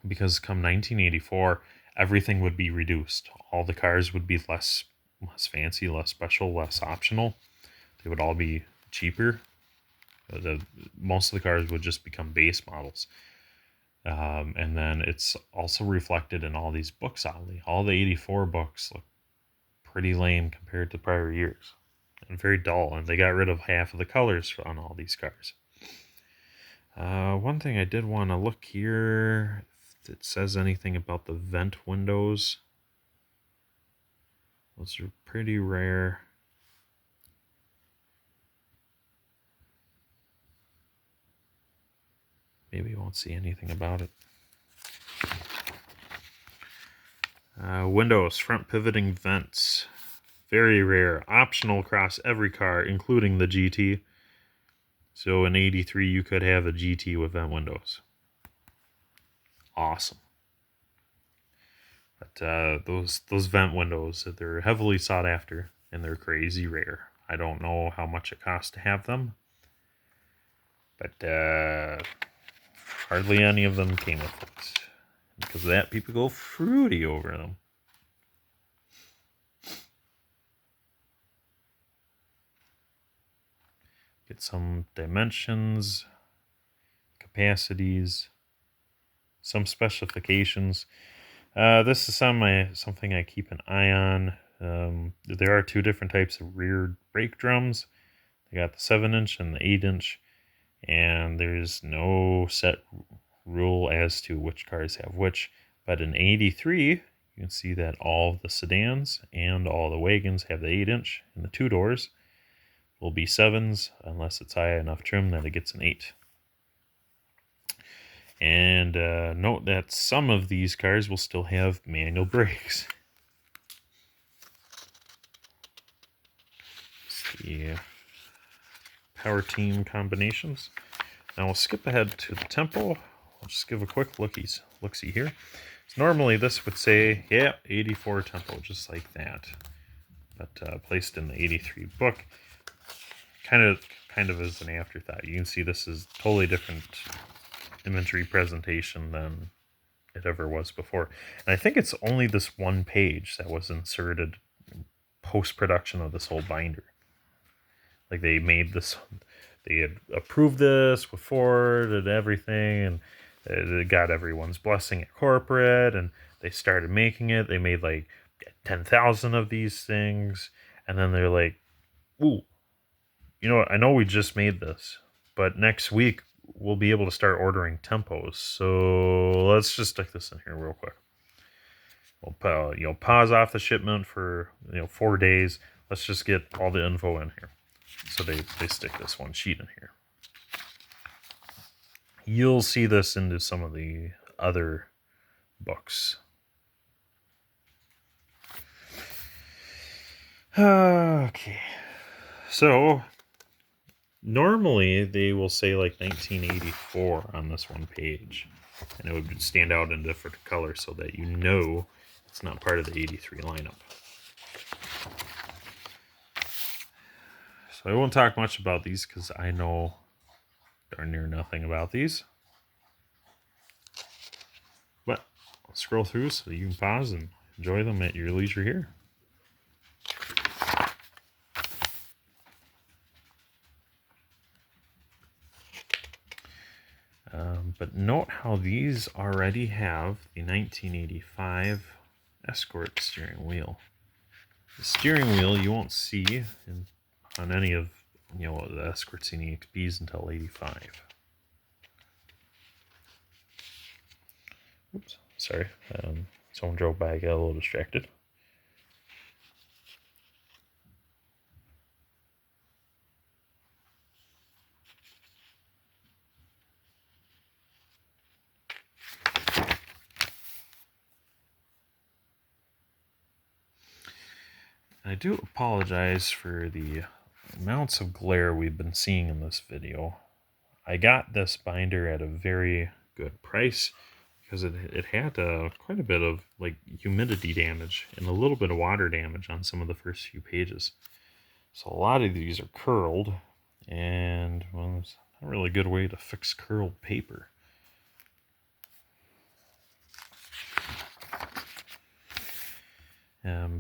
because come 1984, everything would be reduced. All the cars would be less fancy, less special, less optional. They would all be cheaper. Most of the cars would just become base models. And then it's also reflected in all these books, oddly. All the 84 books look pretty lame compared to prior years, and very dull, and they got rid of half of the colors on all these cars. One thing I did want to look here, if it says anything about the vent windows. Those are pretty rare. Maybe you won't see anything about it. Windows, front pivoting vents. Very rare. Optional across every car, including the GT. So in 83, you could have a GT with vent windows. Awesome. But those vent windows, they're heavily sought after, and they're crazy rare. I don't know how much it costs to have them, but hardly any of them came with it. Because of that, people go fruity over them. Get some dimensions, capacities, some specifications. This is something I keep an eye on. There are two different types of rear brake drums. They got the 7-inch and the 8-inch, and there's no set rule as to which cars have which. But in 83, you can see that all the sedans and all the wagons have the 8-inch, and the 2-doors will be 7s unless it's high enough trim that it gets an 8. And note that some of these cars will still have manual brakes. The power team combinations. Now we'll skip ahead to the tempo. I'll just give a quick look-see here. So normally this would say, yeah, 84 tempo, just like that. But placed in the 83 book, kind of as an afterthought. You can see this is totally different imagery presentation than it ever was before. And I think it's only this one page that was inserted post-production of this whole binder. Like they made this, they had approved this with Ford and everything, and it got everyone's blessing at corporate, and they started making it. They made like 10,000 of these things, and then they're like, ooh, you know what, I know we just made this, but next week we'll be able to start ordering tempos. So let's just stick this in here real quick. We'll pause off the shipment for 4 days. Let's just get all the info in here. So they stick this one sheet in here. You'll see this into some of the other books. Okay. So normally they will say like 1984 on this one page, and it would stand out in different colors so that you know it's not part of the 83 lineup. So I won't talk much about these because I know darn near nothing about these. But I'll scroll through so you can pause and enjoy them at your leisure here. But note how these already have the 1985 Escort steering wheel. The steering wheel you won't see on any of the Escorts and EXPs until 85. Oops, sorry. Someone drove by, I got a little distracted. I do apologize for the amounts of glare we've been seeing in this video. I got this binder at a very good price because it had quite a bit of like humidity damage and a little bit of water damage on some of the first few pages. So a lot of these are curled, and well, there's not really a good way to fix curled paper.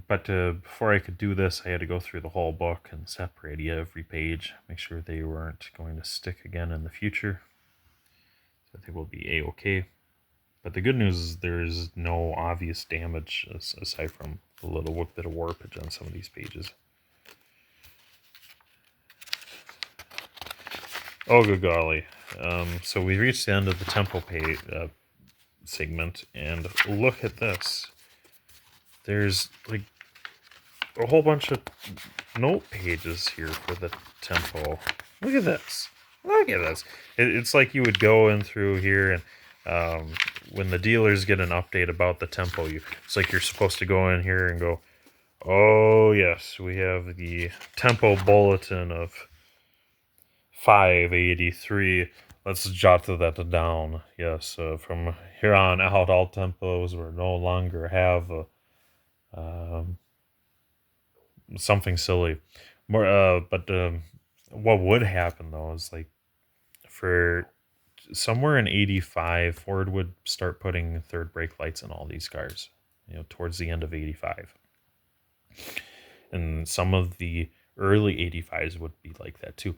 But before I could do this, I had to go through the whole book and separate every page, make sure they weren't going to stick again in the future. So I think we'll be a-okay. But the good news is there is no obvious damage aside from a little bit of warpage on some of these pages. Oh, good golly. So we reached the end of the tempo page segment, and look at this. There's like a whole bunch of note pages here for the tempo. Look at this. Look at this. It's like you would go in through here, and when the dealers get an update about the tempo, it's like you're supposed to go in here and go, oh yes, we have the tempo bulletin of 583. Let's jot that down. Yes, from here on out, all tempos will no longer have something silly. But what would happen though is like for somewhere in 85, Ford would start putting third brake lights in all these cars. Towards the end of 85, and some of the early 85s would be like that too.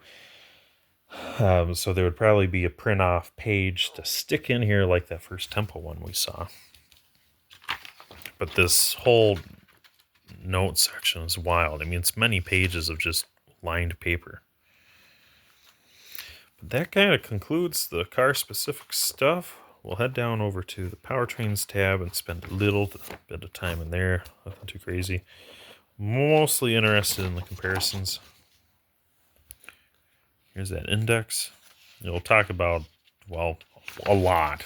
So there would probably be a print off page to stick in here like that first tempo one we saw. But this whole note section is wild. I mean, it's many pages of just lined paper. But that kind of concludes the car specific stuff. We'll head down over to the powertrains tab and spend a little bit of time in there. Nothing too crazy. Mostly interested in the comparisons. Here's that index. We'll talk about, well, a lot.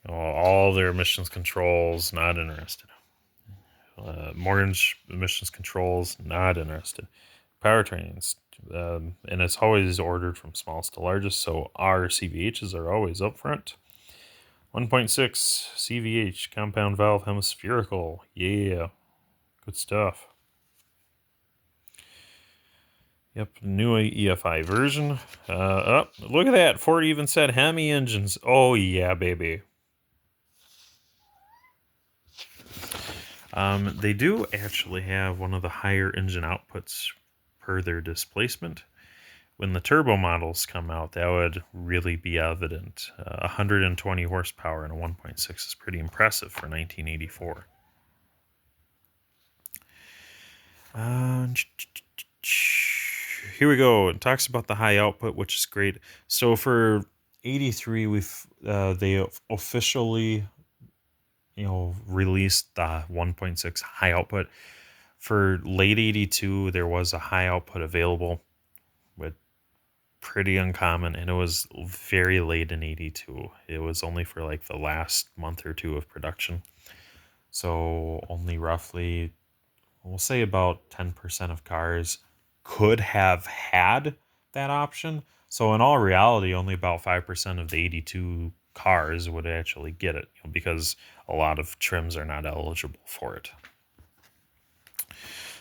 All their emissions controls, not interested. More emissions controls, not interested. Powertrains, and it's always ordered from smallest to largest, so our CVHs are always up front. 1.6 CVH, compound valve hemispherical. Yeah, good stuff. Yep, new EFI version. Look at that. Ford even said Hemi engines. Oh, yeah, baby. They do actually have one of the higher engine outputs per their displacement. When the turbo models come out, that would really be evident. 120 horsepower and a 1.6 is pretty impressive for 1984. Here we go. It talks about the high output, which is great. So for 83, they officially released the 1.6 high output. For late 82, there was a high output available, with pretty uncommon, and it was very late in 82. It was only for like the last month or two of production. So only roughly we'll say about 10% of cars could have had that option. So in all reality, only about 5% of the 82 cars would actually get it, because a lot of trims are not eligible for it.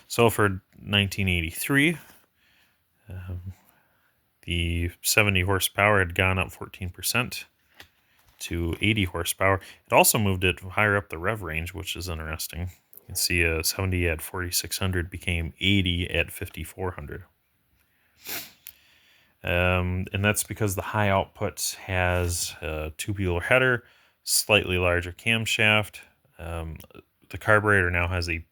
So for 1983, the 70 horsepower had gone up 14% to 80 horsepower. It also moved it higher up the rev range, which is interesting. You can see a 70 at 4,600 became 80 at 5,400. And that's because the high output has a tubular header, slightly larger camshaft. The carburetor now has a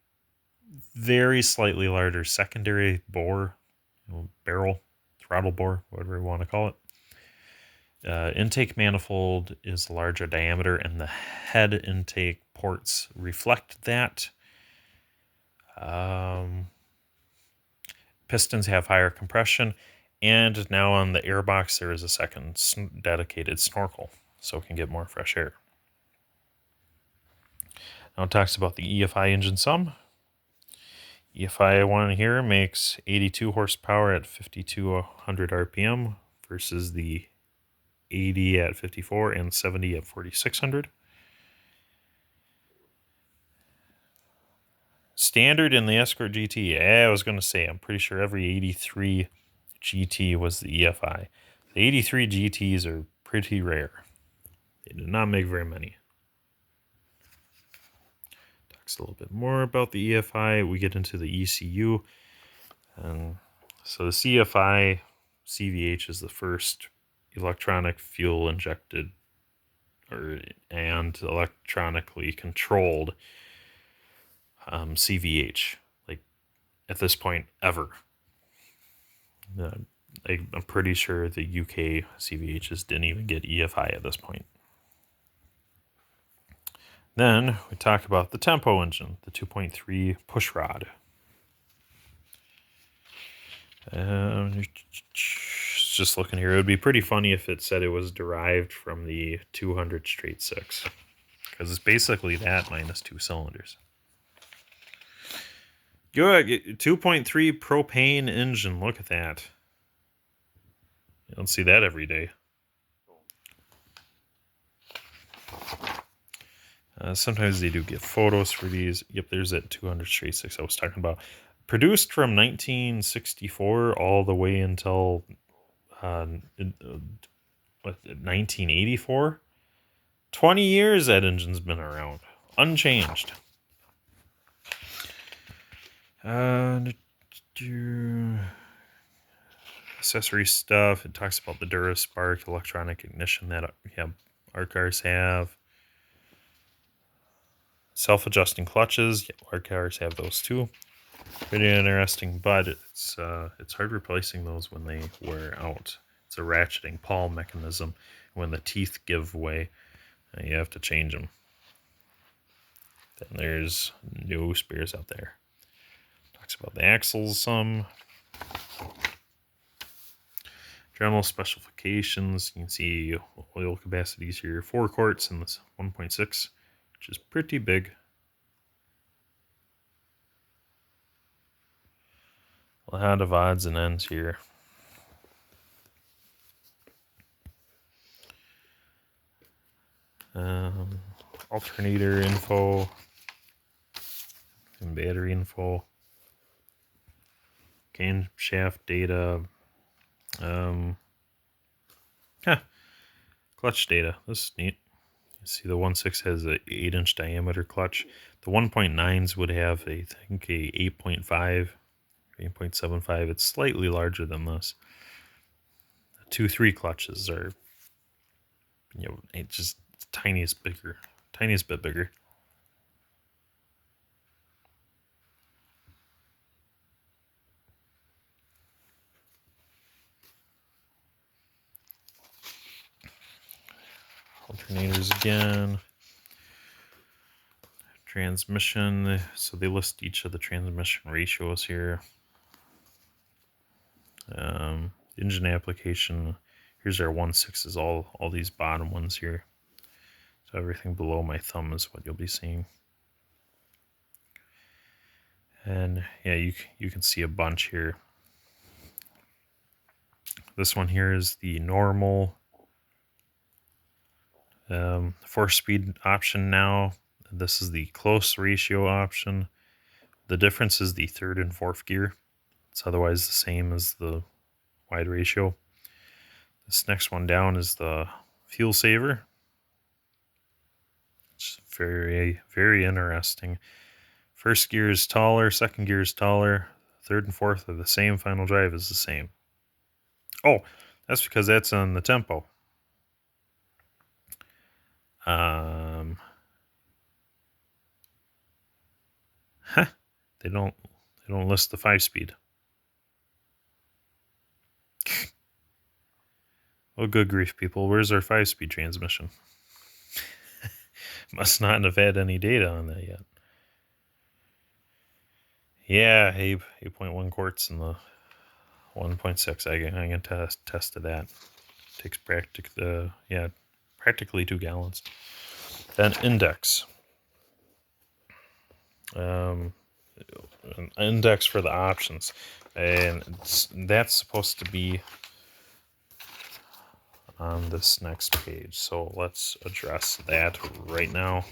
very slightly larger secondary bore, barrel, throttle bore, whatever you want to call it. Intake manifold is larger diameter, and the head intake ports reflect that. Pistons have higher compression, and now on the airbox there is a second dedicated snorkel, so it can get more fresh air. Now it talks about the EFI engine sum. EFI one here makes 82 horsepower at 5,200 RPM versus the 80 at 54 and 70 at 4,600. Standard in the Escort GT. I was going to say, I'm pretty sure every 83 GT was the EFI. The 83 GTs are pretty rare. They did not make very many. Talks a little bit more about the EFI. We get into the ECU. And so the CFI CVH is the first electronic fuel injected and electronically controlled CVH, like at this point ever. I'm pretty sure the UK CVHs didn't even get EFI at this point. Then we talk about the Tempo engine, the 2.3 pushrod. Just looking here, it would be pretty funny if it said it was derived from the 200 straight six, because it's basically that minus 2 cylinders. Good, 2.3 propane engine. Look at that. You don't see that every day. Sometimes they do get photos for these. Yep, there's that 200 straight six I was talking about. Produced from 1964 all the way until 1984. 20 years that engine's been around, unchanged. Accessory stuff. It talks about the DuraSpark electronic ignition that our cars have. Self-adjusting clutches. Our cars have those too. Pretty interesting, but it's hard replacing those when they wear out. It's a ratcheting pawl mechanism. When the teeth give way, you have to change them. Then there's no spares out there. Talks about the axles some. Dremel specifications. You can see oil capacities here. 4 quarts and this 1.6, which is pretty big. A lot of odds and ends here. Alternator info and battery info. Camshaft data. Clutch data. This is neat. You see the 1.6 has an 8-inch diameter clutch. The 1.9s would have, I think, a 8.5, 8.75. It's slightly larger than this. The 2.3 clutches are, just tiniest bit bigger. Alternators again. Transmission. So they list each of the transmission ratios here. Engine application. Here's our 1.6s, all these bottom ones here. So everything below my thumb is what you'll be seeing. And yeah, you can see a bunch here. This one here is the normal 4-speed option now. This is the close ratio option. The difference is the third and fourth gear. It's otherwise the same as the wide ratio. This next one down is the fuel saver. It's very, very interesting. First gear is taller, second gear is taller, third and fourth are the same, final drive is the same. Oh, that's because that's on the tempo. They don't list the 5-speed. Oh, good grief, people! Where's our 5-speed transmission? Must not have had any data on that yet. Yeah, 8.1 quarts in the 1.6. I can test to that. Takes practically 2 gallons. Then index. An index for the options, and that's supposed to be on this next page. So let's address that right now.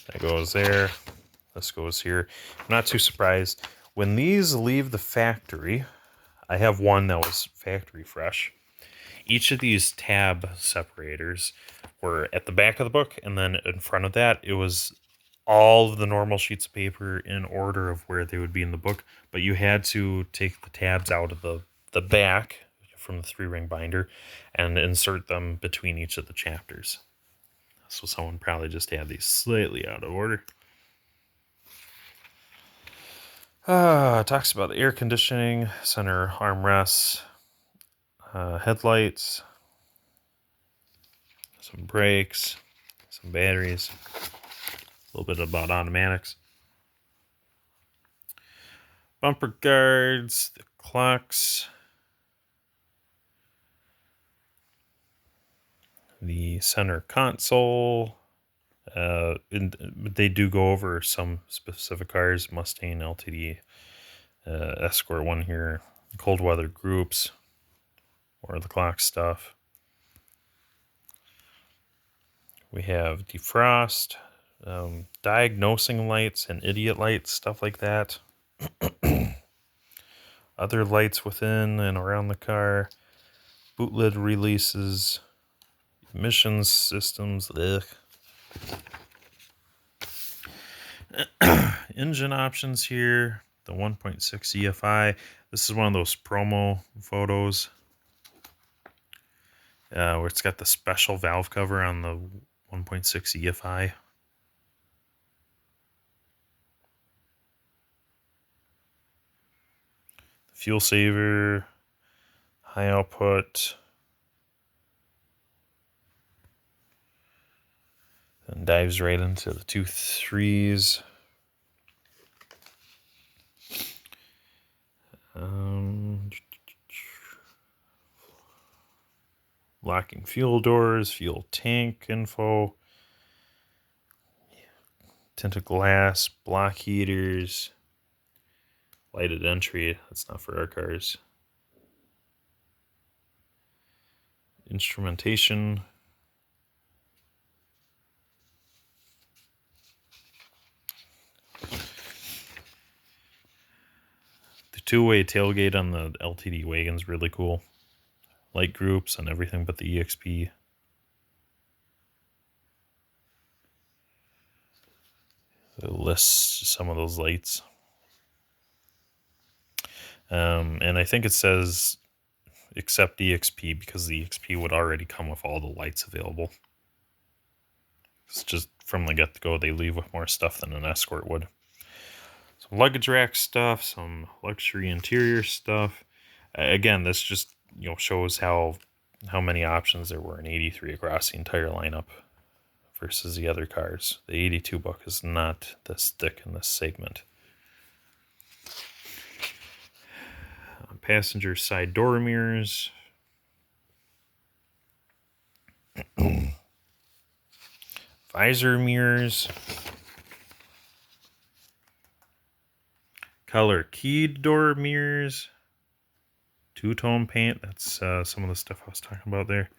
That goes there. This goes here. I'm not too surprised. When these leave the factory, I have one that was factory fresh. Each of these tab separators were at the back of the book, and then in front of that, it was all of the normal sheets of paper in order of where they would be in the book, but you had to take the tabs out of the back from the 3-ring binder and insert them between each of the chapters. So someone probably just had these slightly out of order. Talks about air conditioning, center armrests, headlights, some brakes, some batteries, a little bit about automatics. Bumper guards, the clocks, the center console. They do go over some specific cars, Mustang, LTD, Escort one here, cold weather groups, or the clock stuff. We have defrost, diagnosing lights and idiot lights, stuff like that. Other lights within and around the car, boot lid releases, emissions systems, engine options here, the 1.6 EFI. This is one of those promo photos where it's got the special valve cover on the 1.6 EFI. Fuel saver, high output, and dives right into the 2 3s. Locking fuel doors, fuel tank info, tinted glass, block heaters, lighted entry. That's not for our cars. Instrumentation. The 2-way tailgate on the LTD wagon's really cool. Light groups and everything but the EXP. It lists some of those lights. And I think it says except EXP because the EXP would already come with all the lights available. It's just from the get-go, they leave with more stuff than an Escort would. Some luggage rack stuff, some luxury interior stuff. Again, this just shows how many options there were in 83 across the entire lineup versus the other cars. The 82 book is not this thick in this segment. Passenger side door mirrors. Visor mirrors. color keyed door mirrors, two-tone paint. That's some of the stuff I was talking about there.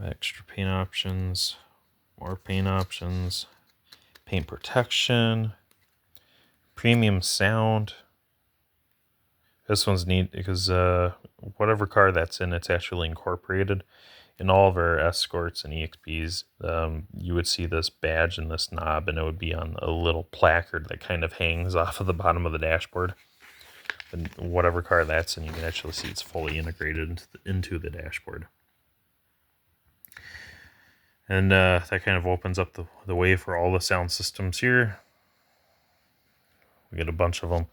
Extra paint options, more paint options, paint protection, premium sound. This one's neat because whatever car that's in, it's actually incorporated. In all of our Escorts and EXPs, you would see this badge and this knob, and it would be on a little placard that kind of hangs off of the bottom of the dashboard. And whatever car that's in, you can actually see it's fully integrated into the dashboard. And that kind of opens up the way for all the sound systems here. We get a bunch of them.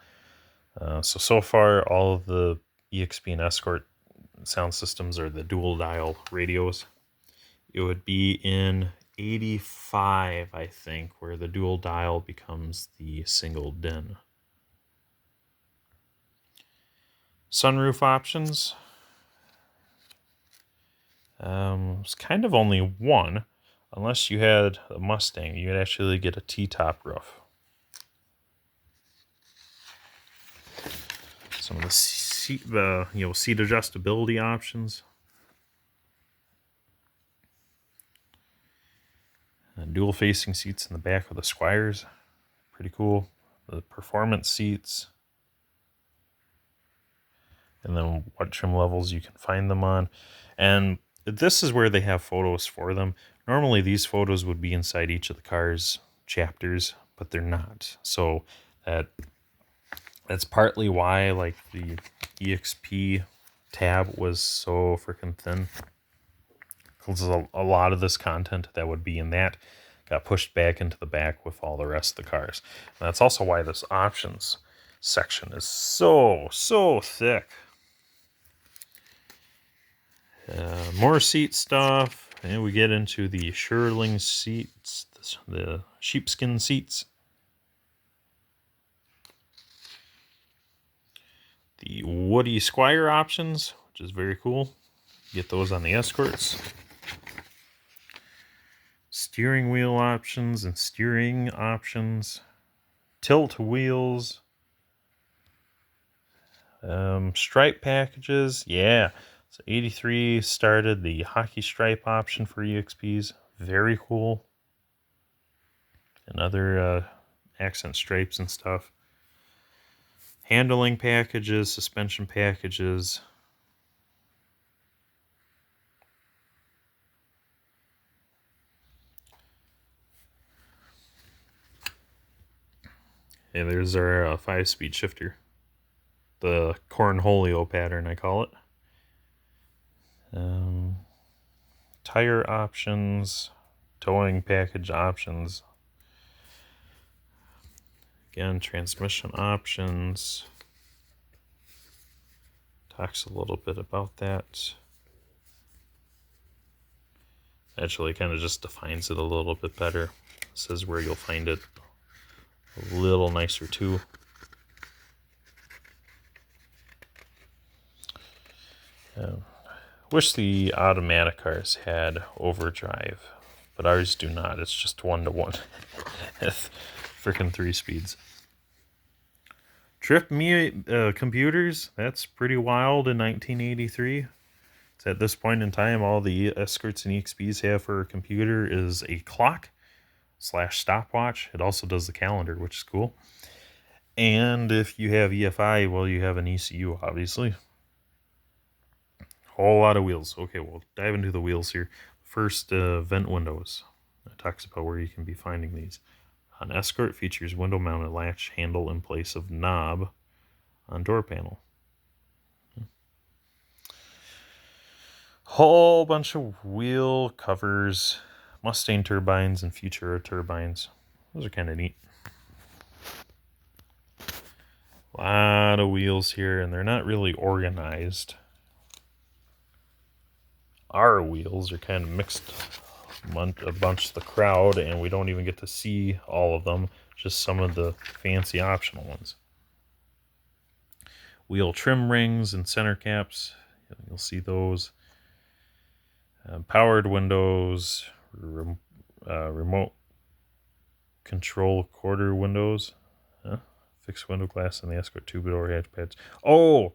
So far, all of the EXP and Escort sound systems are the dual dial radios. It would be in 85, I think, where the dual dial becomes the single DIN. Sunroof options. It's kind of only one. Unless you had a Mustang, you'd actually get a T-top roof. Some of the seat adjustability options. Dual facing seats in the back of the Squires. Pretty cool. The performance seats. And then what trim levels you can find them on. And this is where they have photos for them. Normally these photos would be inside each of the car's chapters, but they're not. So that's partly why like the EXP tab was so freaking thin. Because a lot of this content that would be in that got pushed back into the back with all the rest of the cars. And that's also why this options section is so thick. More seat stuff, and we get into the Shearling seats, the sheepskin seats. The Woody Squire options, which is very cool. Get those on the Escorts. Steering wheel options and steering options. Tilt wheels. Stripe packages, yeah. So 83 started the hockey stripe option for EXPs. Very cool. And other accent stripes and stuff. Handling packages, suspension packages. And there's our 5-speed shifter. The cornholio pattern, I call it. Tire options, towing package options. Again, transmission options. Talks a little bit about that. Actually, kind of just defines it a little bit better. Says where you'll find it a little nicer too. Wish the automatic cars had overdrive, but ours do not. It's just 1-to-1. Freaking 3 speeds. Trip me computers, that's pretty wild in 1983. So at this point in time, all the Escorts and EXPs have for a computer is a clock / stopwatch. It also does the calendar, which is cool. And if you have EFI, well, you have an ECU, obviously. Whole lot of wheels. Okay, we'll dive into the wheels here. First, vent windows. It talks about where you can be finding these. An Escort features window-mounted latch handle in place of knob on door panel. Whole bunch of wheel covers, Mustang turbines and Futura turbines. Those are kind of neat. A lot of wheels here, and they're not really organized. Our wheels are kind of mixed amongst the crowd, and we don't even get to see all of them, just some of the fancy optional ones. wheel trim rings and center caps. You'll see those. Powered windows, remote control quarter windows, fixed window glass, and the Escort two-door hatch pads. Oh,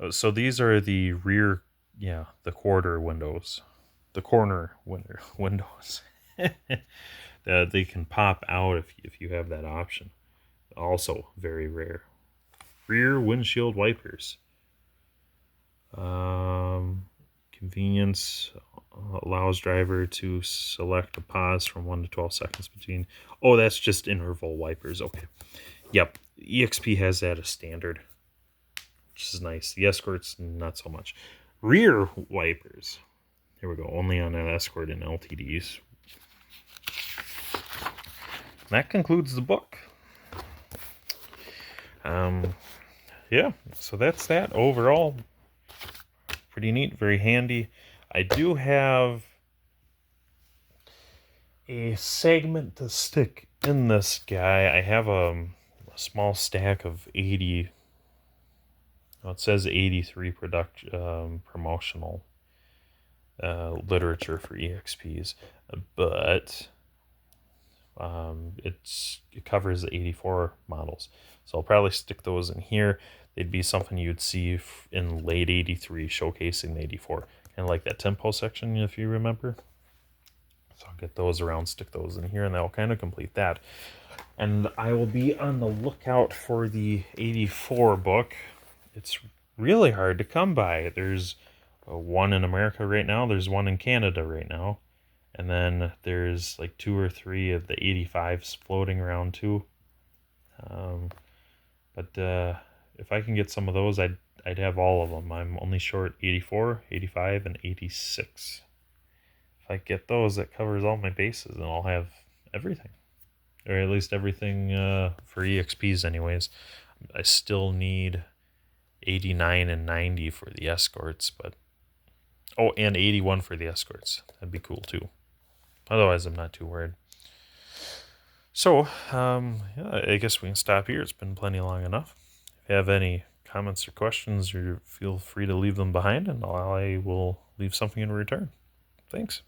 so these are the rear, the quarter windows, the corner windows. They can pop out if you have that option. Also very rare. Rear windshield wipers. Convenience allows driver to select a pause from 1 to 12 seconds between. Oh, that's just interval wipers. Okay. Yep. EXP has that as standard, which is nice. The Escort's not so much. Rear wipers. Here we go. Only on an Escort and LTDs. That concludes the book. Yeah, so that's that. Overall, pretty neat, very handy. I do have a segment to stick in this guy. I have a small stack of 80. Well, it says 83 promotional literature for EXPs, but it covers the 84 models. So I'll probably stick those in here. They'd be something you'd see in late 83 showcasing the 84. Kind of like that tempo section, if you remember. So I'll get those around, stick those in here, and that'll kind of complete that. And I will be on the lookout for the 84 book. It's really hard to come by. There's one in America right now. There's one in Canada right now. And then there's like 2 or 3 of the 85s floating around too. But if I can get some of those, I'd have all of them. I'm only short 84, 85, and 86. If I get those, that covers all my bases, and I'll have everything. Or at least everything for EXPs anyways. I still need 89 and 90 for the Escorts, but... Oh, and 81 for the Escorts. That'd be cool too. Otherwise, I'm not too worried. So, I guess we can stop here. It's been plenty long enough. If you have any comments or questions, feel free to leave them behind, and I will leave something in return. Thanks.